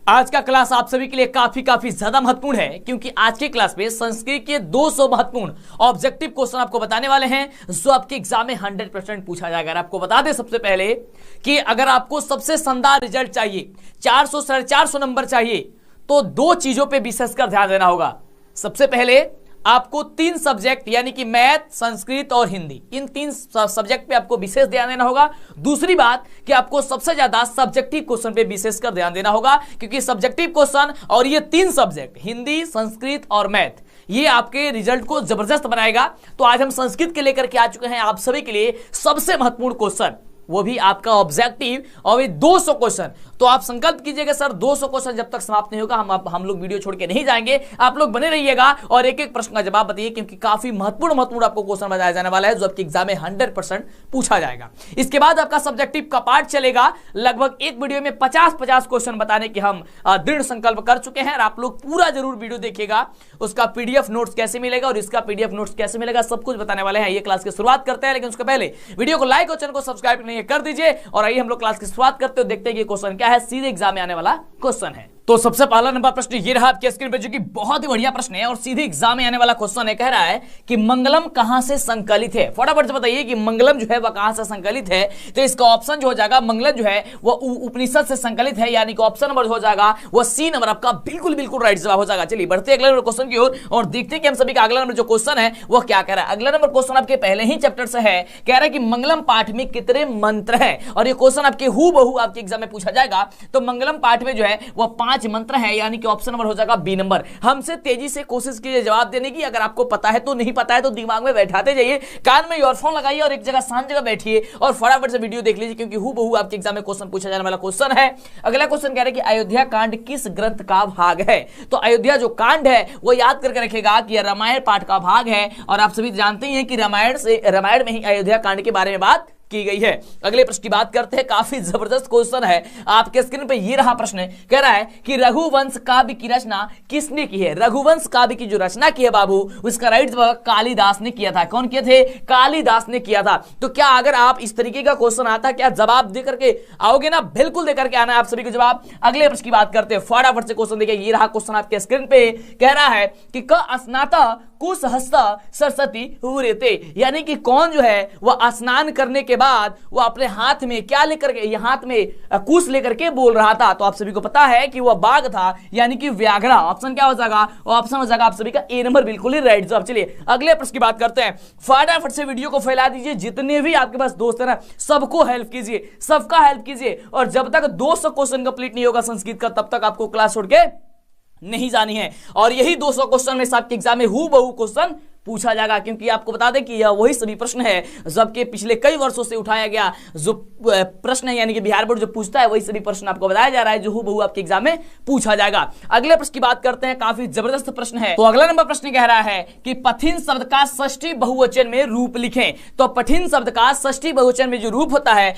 आज का क्लास आप सभी के लिए काफी ज्यादा महत्वपूर्ण है, क्योंकि आज की क्लास में संस्कृत के 200 महत्वपूर्ण ऑब्जेक्टिव क्वेश्चन आपको बताने वाले हैं, जो आपके एग्जाम में 100% पूछा जाएगा। अगर आपको बता दें सबसे पहले कि अगर आपको सबसे शानदार रिजल्ट चाहिए, 400 450 नंबर चाहिए, तो दो चीजों पर विशेषकर ध्यान देना होगा। सबसे पहले आपको 3 सब्जेक्ट यानी कि मैथ, संस्कृत और हिंदी, इन 3 सब्जेक्ट पे आपको विशेष ध्यान देना होगा। दूसरी बात कि आपको सबसे ज्यादा सब्जेक्टिव क्वेश्चन पे विशेषकर ध्यान देना होगा, क्योंकि सब्जेक्टिव क्वेश्चन और ये 3 सब्जेक्ट हिंदी, संस्कृत और मैथ, ये आपके रिजल्ट को जबरदस्त बनाएगा। तो आज हम संस्कृत के लेकर के आ चुके हैं आप सभी के लिए सबसे महत्वपूर्ण क्वेश्चन, वो भी आपका ऑब्जेक्टिव और ये 200 क्वेश्चन। तो आप संकल्प कीजिएगा सर 200 क्वेश्चन जब तक समाप्त नहीं होगा हम लोग वीडियो छोड़ के नहीं जाएंगे। आप लोग बने रहिएगा और एक एक प्रश्न का जवाब बताइए, क्योंकि काफी महत्वपूर्ण आपको क्वेश्चन बताया जाने वाला है, जो आपके एग्जाम में 100% पूछा जाएगा। इसके बाद आपका सब्जेक्टिव का पार्ट चलेगा। लगभग एक वीडियो में 50 क्वेश्चन बताने के हम दृढ़ संकल्प कर चुके हैं। और आप लोग पूरा जरूर वीडियो देखिएगा, उसका पीडीएफ नोट्स कैसे मिलेगा और इसका पीडीएफ नोट्स कैसे मिलेगा, सब कुछ बताने वाले हैं। ये क्लास की शुरुआत करते हैं, लेकिन उसके पहले वीडियो को लाइक और चैनल को सब्सक्राइब नहीं कर दीजिए। और आइए हम लोग क्लास की शुरुआत करते हो, देखते हैं कि क्वेश्चन क्या है। सीधे एग्जाम में आने वाला क्वेश्चन है। तो सबसे पहला नंबर प्रश्न ये रहा आपके स्क्रीन पे, जो कि बहुत ही बढ़िया प्रश्न है और सीधे एग्जाम में आने वाला क्वेश्चन है। कह रहा है कि मंगलम कहां से संकलित है। फटाफट से बताइए कि मंगलम जो है वह कहां से संकलित है। तो इसका ऑप्शन जो हो जाएगा, मंगलम जो है वह उपनिषद से संकलित है, यानी कि ऑप्शन नंबर हो जाएगा वह सी नंबर आपका बिल्कुल राइट जवाब हो जाएगा। चलिए बढ़ते अगले नंबर क्वेश्चन की ओर और देखते हैं कि हम सभी का अगला नंबर जो क्वेश्चन है वह क्या कह रहा है। अगला नंबर क्वेश्चन आपके पहले ही चैप्टर से है। कह रहा है कि मंगलम पाठ में कितने मंत्र है, और ये क्वेश्चन आपके हूबहू आपके एग्जाम में पूछा जाएगा। तो मंगलम पाठ में जो है वह 5 मंत्र है, यानी कि ऑप्शन नंबर हो जाएगा बी नंबर। हमसे तेजी से कोशिश कीजिए जवाब देने की। अगर आपको पता है तो, नहीं पता है तो दिमाग में बैठाते जाइए, कान में ईयरफोन लगाइए और एक जगह शांत जगह बैठिए और फटाफट से वीडियो देख लीजिए, क्योंकि हूबहू आपके एग्जाम में क्वेश्चन पूछा जाने वाला क्वेश्चन है। अगला क्वेश्चन कह रहा है कि अयोध्या कांड किस ग्रंथ का भाग है। तो अयोध्या जो कांड है वो याद करके रखेगा कि रामायण पाठ का भाग है, और आप सभी जानते हैं कि रामायण में ही अयोध्या कांड के बारे में बात की गई है। अगले प्रश्न की बात करते हैं, काफी जबरदस्त क्वेश्चन है। आपके स्क्रीन पे ये रहा प्रश्न, कह रहा है कि रघुवंश काव्य की रचना किसने की है। रघुवंश काव्य की जो रचना की है बाबू, उसका राइट जवाब कालिदास ने किया था। कौन किए थे? कालिदास ने किया था। तो क्या अगर आप इस तरीके का क्वेश्चन आता, क्या जवाब दे करके आओगे ना? बिल्कुल दे करके आना है आप सभी को जवाब। अगले प्रश्न की बात करते हैं, फटाफट से क्वेश्चन देखिए। ये रहा क्वेश्चन आपके स्क्रीन पे, कह रहा है कि क स्नाता कुशहस्ता सरस्वती हुरेते, यानी कि कौन जो है वह स्नान करने के बाद वो अपने हाथ में क्या लेकर के, ये हाथ में कुश लेकर के बोल रहा था। तो आप सभी को पता है कि वह बाघ था, यानी कि व्याघ्रा। ऑप्शन क्या हो जाएगा? ऑप्शन हो जाएगा आप सभी का ए नंबर, बिल्कुल ही राइट जवाब। चलिए अगले प्रश्न की बात करते हैं। फटाफट से वीडियो को फैला दीजिए, जितने भी आपके पास दोस्त है ना सबको हेल्प कीजिए, सबका हेल्प कीजिए। और जब तक 200 क्वेश्चन कंप्लीट नहीं होगा संस्कृत का, तब तक आपको क्लास छोड़ के नहीं जानी है। और यही 200 क्वेश्चन में आपके एग्जाम में हूबहू क्वेश्चन पूछा जाएगा, क्योंकि आपको बता दें कि यह वही सभी प्रश्न है जबकि पिछले कई वर्षों से उठाया गया जो प्रश्न है, यानी कि बिहार बोर्ड जो पूछता है वही सभी प्रश्न आपको बताया जा रहा है, जो हूबहू आपके एग्जाम में पूछा जाएगा। अगले प्रश्न की बात करते हैं, काफी जबरदस्त प्रश्न है। तो अगला नंबर प्रश्न कह रहा है कि पठिन शब्द का षष्ठी बहुवचन में रूप लिखें। तो पठिन शब्द का षष्ठी बहुवचन में जो रूप होता है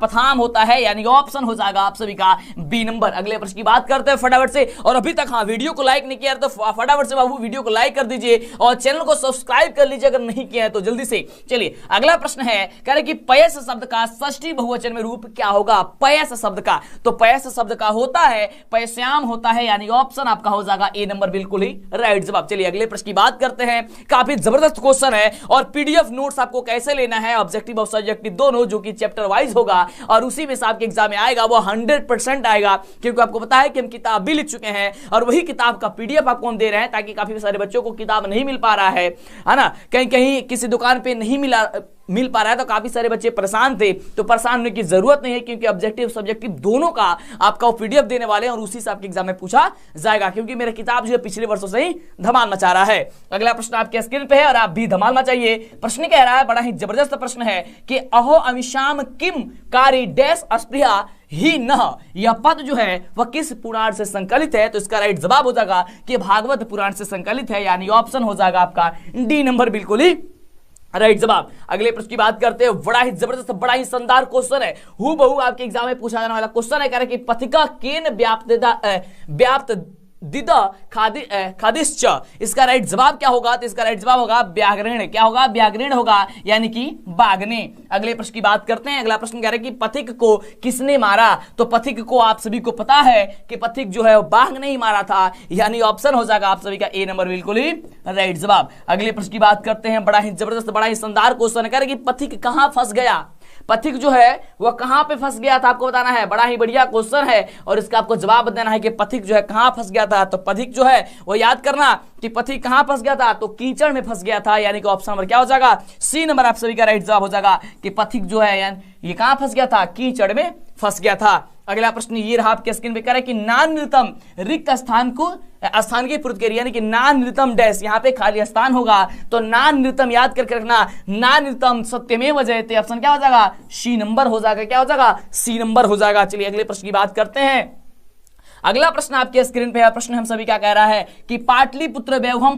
पथाम होता है, यानी ऑप्शन हो जाएगा आप सभी का बी नंबर। अगले प्रश्न की बात करते हैं फटाफट से, और अभी तक वीडियो को लाइक नहीं किया तो फटाफट से बाबू वीडियो को लाइक कर दीजिए और चैनल को सब्सक्राइब कर लीजिए अगर नहीं किया है तो जल्दी से। चलिए अगला प्रश्न है, कह रहे कि पयस शब्द का षष्ठी बहुवचन में रूप क्या होगा। पयस शब्द का, तो पयस शब्द का होता है पयस्याम होता है, यानी ऑप्शन आपका हो जाएगा ए नंबर, बिल्कुल ही राइट जवाब। चलिए अगले प्रश्न की बात करते हैं, काफी जबरदस्त क्वेश्चन है। और पीडीएफ नोट्स आपको कैसे लेना है, ऑब्जेक्टिव और सब्जेक्टिव दोनों, जो कि चैप्टर वाइज होगा और उसी में से आपके एग्जाम में आएगा, वो 100% आएगा। क्योंकि आपको पता है कि हम किताब भी लिख चुके हैं और वही किताब का पीडीएफ आपको हम दे रहे हैं, ताकि काफी सारे बच्चों को किताब नहीं मिल पा रहा है ना, कहीं किसी दुकान पे नहीं मिल पा रहा है, तो काफी सारे बच्चे परेशान थे। तो परेशान होने की जरूरत नहीं है, क्योंकि ऑब्जेक्टिव सब्जेक्टिव दोनों का आपका पीडीएफ देने वाले हैं और उसी से आपके एग्जाम में पूछा जाएगा, क्योंकि मेरा किताब जो है पिछले वर्षों से ही धमाल मचा रहा है। अगला प्रश्न आपके स्क्रीन पे है और आप भी धमाल मचाइए। प्रश्न कह रहा है, बड़ा ही जबरदस्त प्रश्न है कि अहो अमिशाम किम कारी डैश अस्पृहा ही न, यह पद जो है वह किस पुराण से संकलित है। तो इसका राइट जवाब हो जाएगा कि भागवत पुराण से संकलित है, यानी ऑप्शन हो जाएगा आपका डी नंबर, बिल्कुल ही राइट जवाब। अगले प्रश्न की बात करते हैं, बड़ा ही जबरदस्त बड़ा ही शानदार क्वेश्चन है, हूबहू आपके एग्जाम में पूछा जाने वाला क्वेश्चन है। कह रहे कि पथिका केन व्याप्त दिद खादिश्च, इसका राइट जवाब क्या होगा? तो इसका राइट जवाब होगा व्याघ्रण। क्या होगा? व्याघ्रण होगा, यानी कि बाघ ने। अगले प्रश्न की बात करते हैं। अगला प्रश्न कह रहा है कि पथिक को किसने मारा? तो पथिक को आप सभी को पता है कि पथिक जो है वो बाघ ने ही मारा था, यानी ऑप्शन हो जाएगा आप सभी का ए नंबर बिल्कुल ही राइट जवाब। अगले प्रश्न की बात करते हैं। बड़ा ही जबरदस्त, बड़ा ही शानदार क्वेश्चन कह रहा है कि पथिक कहां फंस गया? पथिक जो है वह कहां पे फंस गया था आपको बताना है। बड़ा ही बढ़िया क्वेश्चन है और इसका आपको जवाब देना है कि पथिक जो है कहां फंस गया था। तो पथिक जो है वो याद करना कि पथिक कहां फंस गया था, तो कीचड़ में फंस गया था, यानी कि ऑप्शन नंबर क्या हो जाएगा? सी नंबर आप सभी का राइट जवाब हो जाएगा कि पथिक जो है यानी ये कहां फंस गया था? कीचड़ में फंस गया था। अगला प्रश्न ये रहा आपके स्क्रीन पे, कह रहा है कि नान नृतम रिक्त स्थान को स्थान की पूर्ति करिए, यानी कि नान नृतम डैश, यहाँ पे खाली स्थान होगा तो नान नृतम याद करके रखना। नान नृतम सत्यमेव जयते, ऑप्शन क्या हो जाएगा? सी नंबर हो जाएगा। क्या हो जाएगा? सी नंबर हो जाएगा। चलिए अगले प्रश्न की बात करते हैं। अगला प्रश्न आपके स्क्रीन पे है। प्रश्न हम सभी क्या कह रहा है कि पाटलिपुत्र वैभवम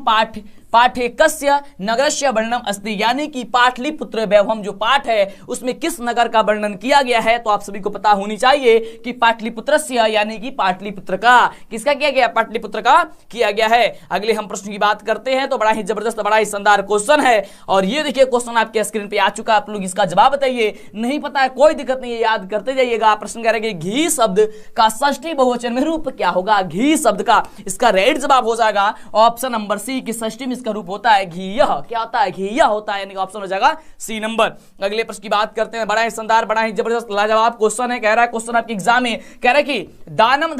पाठे कस्य नगरस्य वर्णनम अस्ति, यानी कि पाटलिपुत्र वैभवम जो पाठ है उसमें किस नगर का वर्णन किया गया है? तो आप सभी को पता होनी चाहिए कि पाटलिपुत्रस्य, यानी कि पाटलिपुत्र का। किसका किया गया? पाटलिपुत्र का किया गया है। अगले हम प्रश्न की बात करते हैं। तो बड़ा ही जबरदस्त, बड़ा ही शानदार क्वेश्चन है और ये देखिए क्वेश्चन आपके स्क्रीन पे आ चुका। आप लोग इसका जवाब बताइए। नहीं पता है कोई दिक्कत नहीं है, याद करते जाइएगा। प्रश्न कह रहे हैं कि घी शब्द का षष्ठी बहुवचन में रूप क्या होगा? घी शब्द का इसका राइट जवाब हो जाएगा ऑप्शन नंबर सी की षष्ठी में इसका रूप होता है घीयः। क्या होता है? घीयः होता है, यानी ऑप्शन हो जाएगा सी नंबर। अगले प्रश्न की बात करते हैं। बड़ा ही शानदार, बड़ा ही जबरदस्त लाजवाब क्वेश्चन है। कह रहा है क्वेश्चन आपके एग्जाम में कह रहा है कि दानम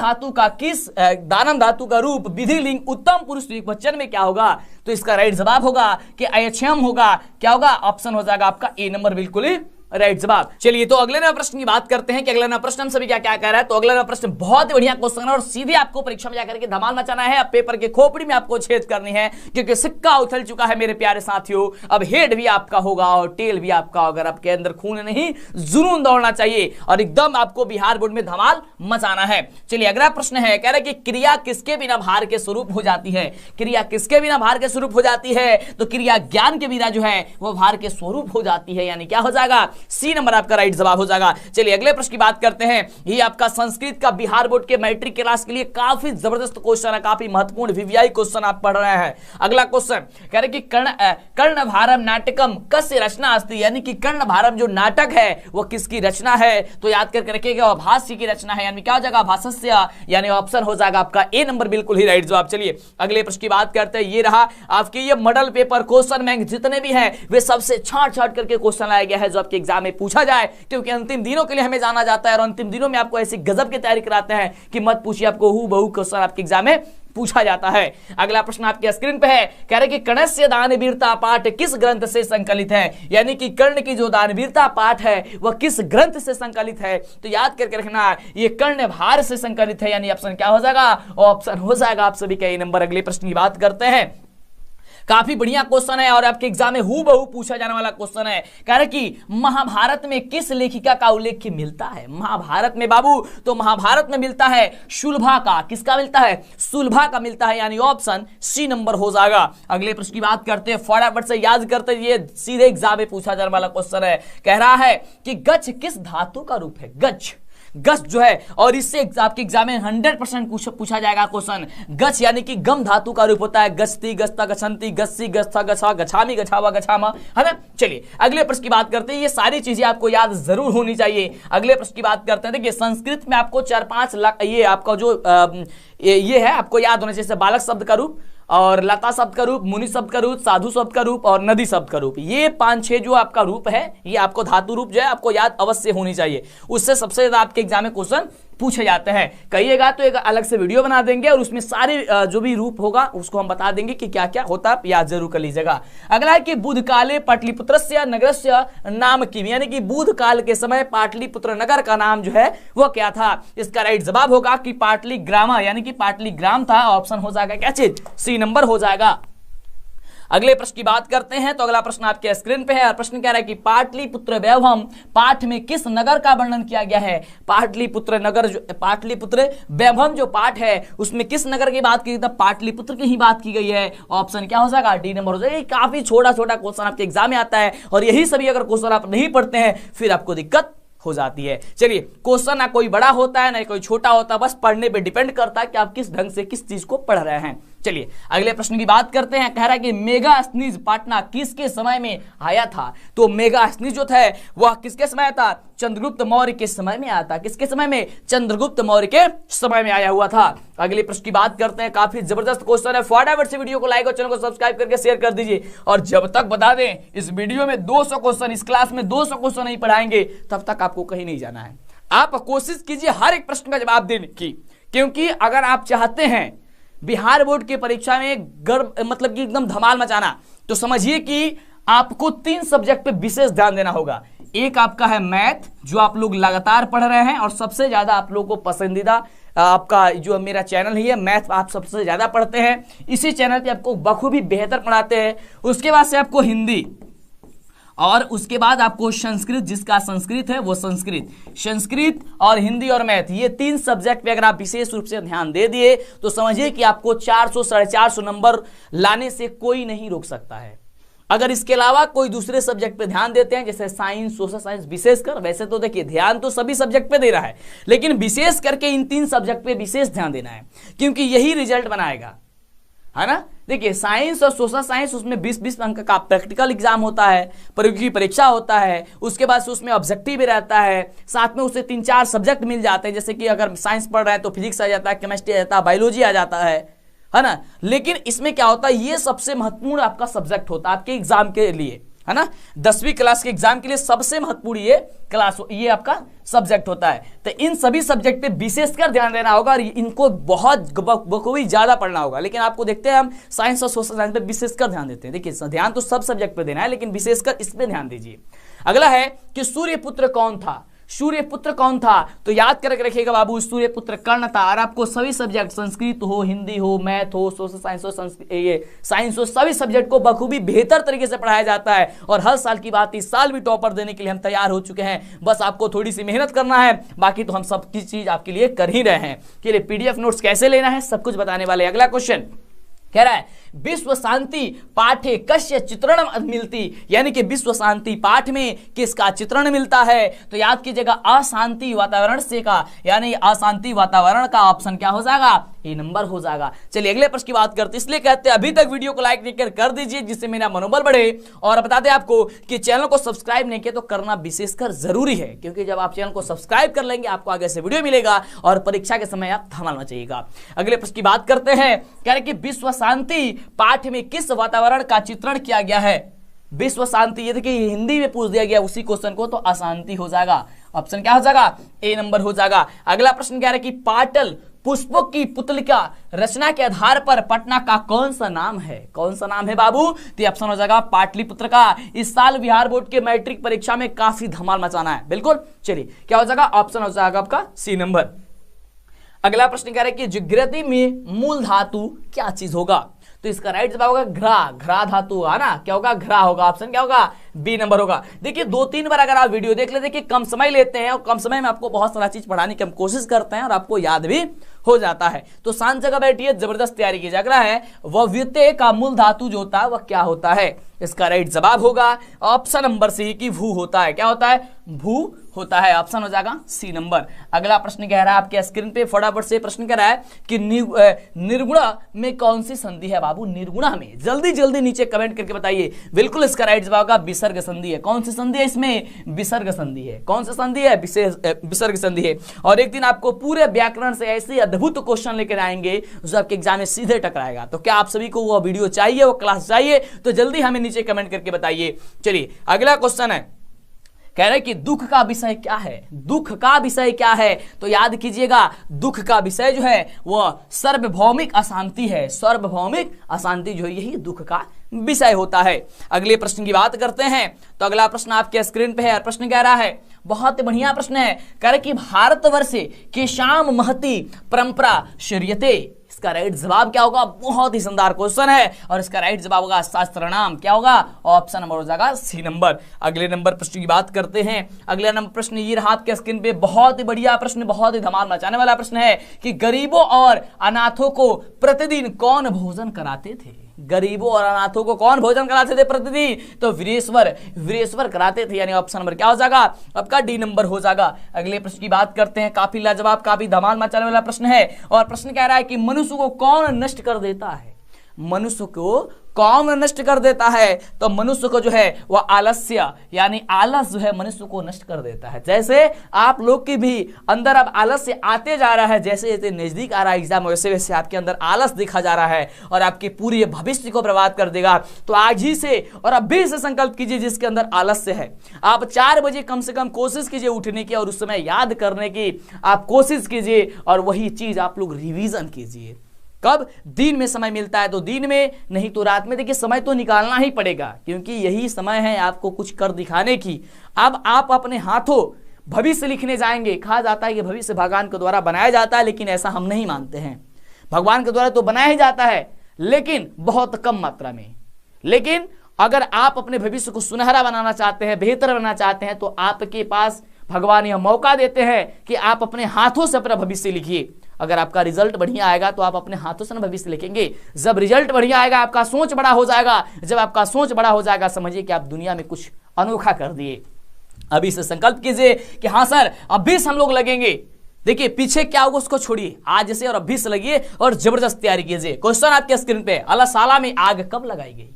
धातु का रूप विधिलिंग उत्तम पुरुष वचन में क्या होगा? तो इसका राइट जवाब होगा कि अयच्छम होगा। क्या होगा? ऑप्शन हो जाएगा आपका ए नंबर बिल्कुल ही राइट जवाब। चलिए तो अगले नंबर प्रश्न की बात करते हैं कि अगला नंबर प्रश्न हम सभी क्या क्या कह रहा है। तो अगला नंबर प्रश्न बहुत ही बढ़िया क्वेश्चन है और सीधे आपको परीक्षा में जाकर के धमाल मचाना है। अब पेपर के खोपड़ी में आपको छेद करनी है, क्योंकि सिक्का उछल चुका है मेरे प्यारे साथियों। अब हेड भी आपका होगा और टेल भी आपका, अगर आपके अंदर खून नहीं जुनून दौड़ना चाहिए और एकदम आपको बिहार बोर्ड में धमाल मचाना है। चलिए अगला प्रश्न है, कह रहे कि क्रिया किसके बिना भार के स्वरूप हो जाती है? क्रिया किसके बिना भार के स्वरूप हो जाती है? तो क्रिया ज्ञान के बिना जो है वो भार के स्वरूप हो जाती है, यानी क्या हो जाएगा? सी नंबर आपका राइट जवाब हो जाएगा। चलिए अगले प्रश्न की बात करते हैं। ये आपका संस्कृत का बिहार बोर्ड के मैट्रिक क्लास के लिए काफी जबरदस्त क्वेश्चन है, काफी महत्वपूर्ण वीवीआई क्वेश्चन आप पढ़ रहे हैं। अगला क्वेश्चन कह रहे कि कर्ण भारम नाटकम कस्य रचना अस्ति, यानी कि कर्ण भारम जो नाटक है वो किसकी रचना है? तो याद करके रखिएगा भाष्य की रचना है, यानी क्या हो जाएगा? भाष्य, यानी ऑप्शन हो जाएगा आपका ए नंबर बिल्कुल ही राइट जवाब। चलिए अगले प्रश्न की बात करते हैं। ये रहा आपके ये मॉडल पेपर क्वेश्चन बैंक जितने भी हैं वे सबसे छांट करके क्वेश्चन लाया गया है जो आपके एग्जाम में पूछा जाए, क्योंकि अंतिम दिनों के लिए हमें जाना जाता है और अंतिम दिनों में आपको ऐसी गजब की तैयारी कराते हैं कि मत पूछिए, आपको हूबहू क्वेश्चन आपके एग्जाम में पूछा जाता है। अगला प्रश्न आपके स्क्रीन पे है, कह रहे कि कर्णस्य दानवीरता पाठ किस ग्रंथ से संकलित है? यानी कि कर्ण की जो दानवीरता पाठ है वह किस ग्रंथ से संकलित है? तो याद करके रखना ये कर्णभार से संकलित है, यानी ऑप्शन क्या हो जाएगा? ऑप्शन हो जाएगा आप सभी का ए नंबर। अगले प्रश्न की बात करते हैं। काफी बढ़िया क्वेश्चन है और आपके एग्जाम में हूबहू पूछा जाने वाला क्वेश्चन है। कह रहे कि महाभारत में किस लेखिका का उल्लेख मिलता है? महाभारत में बाबू, तो महाभारत में मिलता है सुलभा का। किसका मिलता है? सुलभा का मिलता है, यानी ऑप्शन सी नंबर हो जाएगा। अगले प्रश्न की बात करते हैं, फटाफट से याद करते हैं, ये सीधे एग्जाम में पूछा जाने वाला क्वेश्चन है। कह रहा है कि गच्छ किस धातु का रूप है? गच्छ जो है, और इससे आपके एग्जाम में 100% पूछा जाएगा क्वेश्चन। गच्छ यानी कि गम धातु का रूप होता है। गच्छति, गच्छता, गच्छन्ति, गच्छसि, गच्छा, गच्छा, गच्छामि, गच्छावा, गच्छामा, है ना। चलिए अगले प्रश्न की बात करते हैं। ये सारी चीजें आपको याद जरूर होनी चाहिए। अगले प्रश्न की बात करते हैं। देखिए संस्कृत में आपको 4-5 लाख ये आपका जो ये है आपको याद होना चाहिए, जैसे बालक शब्द का रूप और लता शब्द का रूप, मुनि शब्द का रूप, साधु शब्द का रूप और नदी शब्द का रूप। ये 5-6 जो आपका रूप है, ये आपको धातु रूप जो है आपको याद अवश्य होनी चाहिए। उससे सबसे ज्यादा आपके एग्जाम में क्वेश्चन पूछे जाते हैं। कहिएगा तो एक अलग से वीडियो बना देंगे और उसमें सारे जो भी रूप होगा उसको हम बता देंगे कि क्या क्या होता है, याद जरूर कर लीजिएगा। अगला है कि बुध काले पाटलिपुत्रस्य नगरस्य नाम किम, यानी कि बुध काल के समय पाटलिपुत्र नगर का नाम जो है वो क्या था? इसका राइट जवाब होगा कि पाटलिग्राम, यानी कि पाटलिग्राम था। ऑप्शन हो जाएगा क्या चीज? सी नंबर हो जाएगा। अगले प्रश्न की बात करते हैं। तो अगला प्रश्न आपके स्क्रीन पे है। प्रश्न कह रहा है कि पाटलिपुत्र वैभवम पाठ में किस नगर का वर्णन किया गया है? पाटलिपुत्र नगर जो पाटलिपुत्र वैभवम जो पाठ है उसमें किस नगर की बात की गई? पाटलिपुत्र की ही बात की गई है। ऑप्शन क्या हो जाएगा? डी नंबर हो जाएगा। काफी छोटा छोटा क्वेश्चन आपके एग्जाम में आता है और यही सभी अगर क्वेश्चन आप नहीं पढ़ते हैं फिर आपको दिक्कत हो जाती है। चलिए, क्वेश्चन ना कोई बड़ा होता है ना कोई छोटा होता है, बस पढ़ने पे डिपेंड करता है कि आप किस ढंग से किस चीज को पढ़ रहे हैं। चलिए अगले प्रश्न की बात करते हैं। कह रहा है कि मेगा स्नीज पाटना किसके समय में आया था? तो मेगा स्नीज जो था वह किसके समय आया था? चंद्रगुप्त मौर्य के समय में आया था। किसके समय में? चंद्रगुप्त मौर्य के समय में आया हुआ था। अगले प्रश्न की बात करते हैं। काफी जबरदस्त क्वेश्चन है। फटाफट से वीडियो को लाइक और चैनल को सब्सक्राइब करके शेयर कर दीजिए। और जब तक बता दें इस वीडियो में 200 क्वेश्चन, इस क्लास में 200 क्वेश्चन नहीं पढ़ाएंगे तब तक आपको कहीं नहीं जाना है। आप कोशिश कीजिए हर एक प्रश्न का जवाब देने की, क्योंकि अगर आप चाहते हैं बिहार बोर्ड की परीक्षा में गर्व मतलब कि एकदम धमाल मचाना, तो समझिए कि आपको 3 सब्जेक्ट पे विशेष ध्यान देना होगा। एक आपका है मैथ, जो आप लोग लगातार पढ़ रहे हैं और सबसे ज्यादा आप लोगों को पसंदीदा आपका जो मेरा चैनल है मैथ आप सबसे ज्यादा पढ़ते हैं, इसी चैनल पे आपको बखूबी बेहतर पढ़ाते हैं। उसके बाद से आपको हिंदी, और उसके बाद आपको संस्कृत, जिसका संस्कृत है वो संस्कृत और हिंदी और मैथ, ये 3 सब्जेक्ट पे अगर आप विशेष रूप से ध्यान दे दिए तो समझिए कि आपको 400 450 नंबर लाने से कोई नहीं रोक सकता है। अगर इसके अलावा कोई दूसरे सब्जेक्ट पे ध्यान देते हैं, जैसे साइंस, सोशल साइंस, विशेषकर, वैसे तो देखिए ध्यान तो सभी सब्जेक्ट पे दे रहा है, लेकिन विशेष करके इन 3 सब्जेक्ट पे विशेष ध्यान देना है, क्योंकि यही रिजल्ट बनाएगा, है ना। देखिए साइंस और सोशल साइंस, उसमें 20-20 अंक का प्रैक्टिकल एग्जाम होता है, प्रयोग की परीक्षा होता है, उसके बाद से उसमें ऑब्जेक्टिव भी रहता है, साथ में उसे 3-4 सब्जेक्ट मिल जाते हैं, जैसे कि अगर साइंस पढ़ रहे हैं तो फिजिक्स आ जाता है, केमिस्ट्री आ जाता है, बायोलॉजी आ जाता है ना। लेकिन इसमें क्या होता है, ये सबसे महत्वपूर्ण आपका सब्जेक्ट होता है आपके एग्जाम के लिए, है ना। 10वीं क्लास के एग्जाम के लिए सबसे महत्वपूर्ण ये आपका सब्जेक्ट होता है। तो इन सभी सब्जेक्ट पे विशेषकर ध्यान देना होगा और इनको बहुत बखूबी ज्यादा पढ़ना होगा। लेकिन आपको देखते हैं हम साइंस और सोशल साइंस पे विशेषकर ध्यान देते हैं। देखिए ध्यान तो सब सब्जेक्ट पे देना है, लेकिन विशेषकर इस पे ध्यान दीजिए। अगला है कि सूर्यपुत्र कौन था? सूर्यपुत्र कौन था? तो याद करके रखिएगा बाबू, सूर्यपुत्र कर्ण था। और आपको सभी सब्जेक्ट, संस्कृत हो, हिंदी हो, मैथ हो, सोशल साइंस हो, साइंस हो, सभी सब्जेक्ट को बखूबी बेहतर तरीके से पढ़ाया जाता है। और हर साल की बात, इस साल भी टॉपर देने के लिए हम तैयार हो चुके हैं। बस आपको थोड़ी सी मेहनत करना है, बाकी तो हम सब की चीज आपके लिए कर ही रहे हैं। कि पीडीएफ नोट्स कैसे लेना है सब कुछ बताने वाले। अगला क्वेश्चन कह रहा है विश्व शांति पाठे कस्य चित्रण मिलती, यानी कि विश्व शांति पाठ में किसका चित्रण मिलता है? तो याद कीजिएगा अशांति वातावरण से का, यानी अशांति वातावरण का ऑप्शन क्या हो जाएगा? ए नंबर हो जाएगा। चलिए अगले प्रश्न की बात करते हैं। इसलिए कहते हैं अभी तक वीडियो को लाइक नहीं कर दीजिए, जिससे मेरा मनोबल बढ़े। और बता दें आपको कि चैनल को सब्सक्राइब नहीं किया तो करना विशेषकर जरूरी है, क्योंकि जब आप चैनल को सब्सक्राइब कर लेंगे आपको आगे से वीडियो मिलेगा और परीक्षा के समय आप धमाल मचाइएगा। अगले प्रश्न की बात करते हैं। कह रहे कि विश्व शांति पाठ में किस वातावरण का चित्रण किया गया है? विश्व शांति, ये देखिए हिंदी में पूछ दिया गया उसी क्वेश्चन को, तो अशांति हो जाएगा। ऑप्शन क्या हो जाएगा? ए नंबर हो जाएगा। अगला प्रश्न कह रहा है कि पाटल पुष्पों की पुतलिका रचना के आधार पर पटना का कौन सा नाम है? कौन सा नाम है बाबू? तो ऑप्शन हो जाएगा पाटलिपुत्र का। इस साल बिहार बोर्ड के मैट्रिक परीक्षा में काफी धमाल मचाना है, बिल्कुल। चलिए क्या हो जाएगा? ऑप्शन हो जाएगा आपका सी नंबर। अगला प्रश्न कह रहा है कि जिग्रती में मूल धातु क्या चीज होगा? तो इसका राइट जवाब होगा घ्रा। घ्रा धातु है ना, क्या होगा? घ्रा होगा। ऑप्शन क्या होगा? बी नंबर होगा। देखिए 2-3 बार अगर आप वीडियो देख लेते, देखिए कम समय लेते हैं और कम समय में आपको बहुत सारा चीज पढ़ाने की हम कोशिश करते हैं और आपको याद भी हो जाता है। तो शांत जगह बैठिए, जबरदस्त तैयारी कीजिए। अगला है व्यत्यय का मूल धातु जो होता है वह क्या होता है? इसका राइट जवाब होगा ऑप्शन नंबर सी की भू होता है। क्या होता है? भू होता है। ऑप्शन हो जाएगा सी नंबर। अगला प्रश्न कह रहा है आपके स्क्रीन पे, फटाफट से प्रश्न कह रहा है कि निर्गुणा में कौन सी संधि है बाबू? निर्गुणा में जल्दी जल्दी नीचे कमेंट करके बताइए। बिल्कुल इसका राइट जवाब होगा विसर्ग संधि है। कौन सी संधि है इसमें? विसर्ग संधि है। कौन सी संधि है? विसर्ग संधि है। और एक दिन आपको पूरे व्याकरण से ऐसे अद्भुत क्वेश्चन लेकर आएंगे जो आपके एग्जाम में सीधे टकराएगा। तो क्या आप सभी को वो वीडियो चाहिए, वो क्लास चाहिए? तो जल्दी हमें नीचे कमेंट करके बताइए। चलिए अगला क्वेश्चन है, कह रहे कि दुख का विषय क्या है? दुख का विषय क्या है? तो याद कीजिएगा दुख का विषय जो है वह सार्वभौमिक अशांति है। सार्वभौमिक अशांति जो है यही दुख का विषय होता है। अगले प्रश्न की बात करते हैं। तो अगला प्रश्न आपके स्क्रीन पे है। प्रश्न कह रहा है, बहुत बढ़िया प्रश्न है, कह रहे कि भारतवर्ष के शाम महती परंपरा शरीयते, इसका राइट जवाब क्या होगा? बहुत ही शानदार क्वेश्चन है और इसका राइट जवाब होगा शास्त्र नाम। क्या होगा? ऑप्शन नंबर हो जाएगा सी नंबर। अगले नंबर प्रश्न की बात करते हैं। अगला नंबर प्रश्न ये रहा आपके स्क्रीन पे, बहुत ही बढ़िया प्रश्न, बहुत ही धमाल मचाने वाला प्रश्न है कि गरीबों और अनाथों को प्रतिदिन कौन भोजन कराते थे? गरीबों और अनाथों को कौन भोजन कराते थे प्रतिदिन? तो वीरेश्वर कराते थे, यानी ऑप्शन नंबर क्या हो जाएगा आपका डी नंबर हो जाएगा। अगले प्रश्न की बात करते हैं, काफी लाजवाब, काफी धमाल मचाने वाला प्रश्न है। और प्रश्न कह रहा है कि मनुष्य को कौन नष्ट कर देता है? मनुष्य को कौन नष्ट कर देता है? तो मनुष्य को जो है वह आलस्य, यानी आलस जो है मनुष्य को नष्ट कर देता है। जैसे आप लोग की भी अंदर अब आलस्य आते जा रहा है, जैसे जैसे नजदीक आ रहा है एग्जाम, वैसे वैसे आपके अंदर आलस दिखा जा रहा है और आपके पूरे भविष्य को बर्बाद कर देगा। तो आज ही से और अभी से संकल्प कीजिए, जिसके अंदर आलस्य है आप 4 बजे कम से कम कोशिश कीजिए उठने की और उस समय याद करने की आप कोशिश कीजिए, और वही चीज आप लोग रिवीजन कीजिए। कब? दिन में समय मिलता है तो दिन में, नहीं तो रात में। देखिए समय तो निकालना ही पड़ेगा, क्योंकि यही समय है आपको कुछ कर दिखाने की। अब आप अपने हाथों भविष्य लिखने जाएंगे। कहा जाता है कि भविष्य भगवान के द्वारा बनाया जाता है, लेकिन ऐसा हम नहीं मानते हैं। भगवान के द्वारा तो बनाया ही जाता है, लेकिन बहुत कम मात्रा में। लेकिन अगर आप अपने भविष्य को सुनहरा बनाना चाहते हैं, बेहतर बनाना चाहते हैं, तो आपके पास भगवान यह मौका देते हैं कि आप अपने हाथों से अपना भविष्य लिखिए। अगर आपका रिजल्ट बढ़िया आएगा तो आप अपने हाथों से ना भविष्य लिखेंगे। जब रिजल्ट बढ़िया आएगा आपका सोच बड़ा हो जाएगा। जब आपका सोच बड़ा हो जाएगा समझिए कि आप दुनिया में कुछ अनोखा कर दिए। अभी से संकल्प कीजिए कि हाँ सर अभी से हम लोग लगेंगे। देखिए पीछे क्या होगा उसको छोड़िए, आज से और अभी से लगिए और जबरदस्त तैयारी कीजिए। क्वेश्चन आपके स्क्रीन पे, अल्लाह साला में आग कब लगाई गई?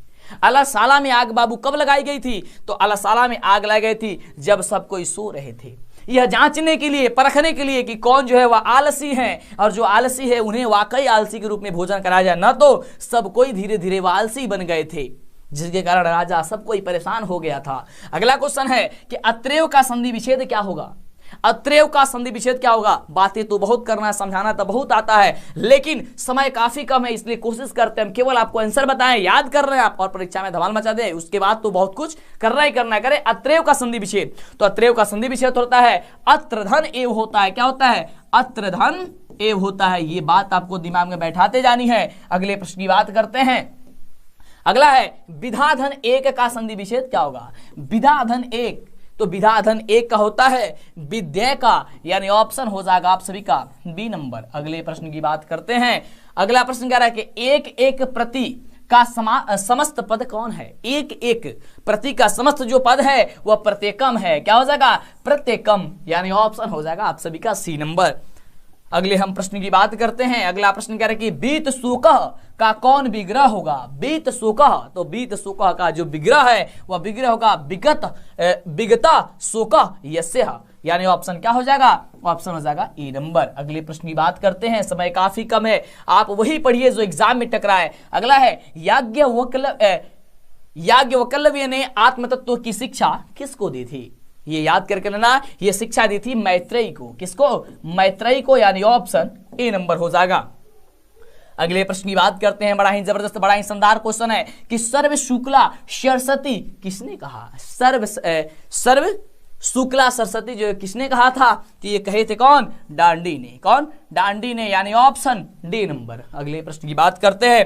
अल्लाह साला में आग बाबू कब लगाई गई थी? तो अल्लाह साला में आग लगाई गई थी जब सब कोई सो रहे थे। यह जांचने के लिए, परखने के लिए कि कौन जो है वह आलसी है, और जो आलसी है उन्हें वाकई आलसी के रूप में भोजन कराया जाए। न तो सब कोई धीरे धीरे वह आलसी बन गए थे, जिसके कारण राजा सब कोई परेशान हो गया था। अगला क्वेश्चन है कि अत्रेय का संधि विच्छेद क्या होगा? अत्रेय का संधि विच्छेद क्या होगा? बातें तो बहुत करना है, समझाना तो बहुत आता है, लेकिन समय काफी कम है, इसलिए कोशिश करते हैं हम केवल आपको आंसर बताएं, याद कर रहे हैं आप और परीक्षा में धमाल मचा दें। उसके बाद तो बहुत कुछ करना ही करना है। करें अत्रेय का संधि विच्छेद। तो अत्रेय का संधि विच्छेद होता है अत्रधन एव होता है। क्या होता है? अत्रधन एव होता है। ये बात आपको दिमाग में बैठाते जानी है। अगले प्रश्न की बात करते हैं। अगला है विधाधन एक का संधि विच्छेद क्या होगा? विधाधन एक, तो विधाधन एक का होता है विद्या का, यानी ऑप्शन हो जाएगा आप सभी का बी नंबर। अगले प्रश्न की बात करते हैं। अगला प्रश्न कह रहा है कि एक एक प्रति का समस्त पद कौन है? एक एक प्रति का समस्त जो पद है वह प्रत्येकम है। क्या हो जाएगा? प्रत्येकम, यानी ऑप्शन हो जाएगा आप सभी का सी नंबर। अगले हम प्रश्न की बात करते हैं। अगला प्रश्न कह रहे कि बीत सुकह का कौन विग्रह होगा? बीत सुकह, तो बीत सुकह का जो विग्रह है वह विग्रह होगा विगता सुकह यस्य, यानी ऑप्शन क्या हो जाएगा? ऑप्शन हो जाएगा ए नंबर। अगले प्रश्न की बात करते हैं, समय काफी कम है, आप वही पढ़िए जो एग्जाम में टकरा है। अगला है याज्ञवल्क्य ने आत्मतत्व की शिक्षा किसको दी थी? ये याद करके लेना, ये शिक्षा दी थी मैत्रेयी को। किसको? मैत्रेयी को, यानी ऑप्शन ए नंबर हो जाएगा। अगले प्रश्न की बात करते हैं। बड़ा ही जबरदस्त, बड़ा ही शानदार क्वेश्चन है कि सर्व शुक्ला सरस्वती किसने कहा? सर्व शुक्ला सरस्वती जो किसने कहा था? तो ये कहे थे कौन? डांडी ने। कौन? डांडी ने, यानी ऑप्शन डी नंबर। अगले प्रश्न की बात करते हैं।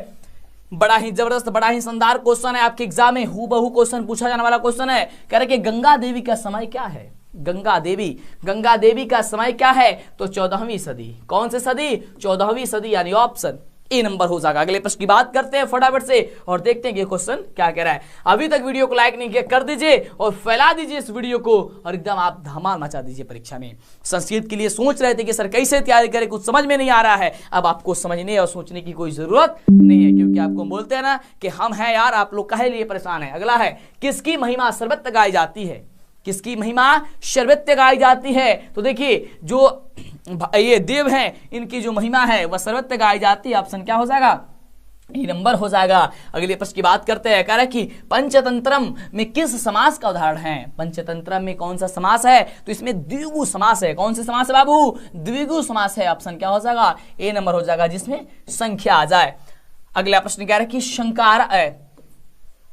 बड़ा ही जबरदस्त, बड़ा ही शानदार क्वेश्चन है, आपके एग्जाम में हूबहू क्वेश्चन पूछा जाने वाला क्वेश्चन है। कह रहे कि गंगा देवी का समय क्या है? गंगा देवी का समय क्या है? तो 14वीं सदी। कौन सी सदी? 14वीं सदी, यानी ऑप्शन ए नंबर हो जाएगा। अगले प्रश्न की बात करते हैं फटाफट से और देखते हैं कि क्वेश्चन क्या कह रहा है। अभी तक वीडियो को लाइक नहीं किया कर दीजिए और फैला दीजिए इस वीडियो को और एकदम आप धमाल मचा दीजिए परीक्षा में। संस्कृत के लिए सोच रहे थे कि सर कैसे तैयारी करें, कुछ समझ में नहीं आ रहा है। अब आपको समझने और सोचने की कोई जरूरत नहीं है, क्योंकि आपको बोलते हैं ना कि हम हैं यार, आप लोग काहे लिए परेशान है। अगला है किसकी महिमा सर्वत्र गाई जाती है? किसकी महिमा सर्वत्र गाई जाती है? तो देखिए जो ये देव हैं इनकी जो महिमा है वह सर्वत्र गाई जाती है। ऑप्शन क्या हो जाएगा? ये नंबर हो जाएगा। अगले प्रश्न की बात करते हैं। कह रहा है कि पंचतंत्रम में किस समास का उदाहरण है? पंचतंत्रम में कौन सा समास है? तो इसमें द्विगु समास है। कौन सा समास है बाबू? द्विगु समास है। ऑप्शन क्या हो जाएगा? ए नंबर हो जाएगा, जिसमें संख्या आ जाए। अगला प्रश्न कह रहा है कि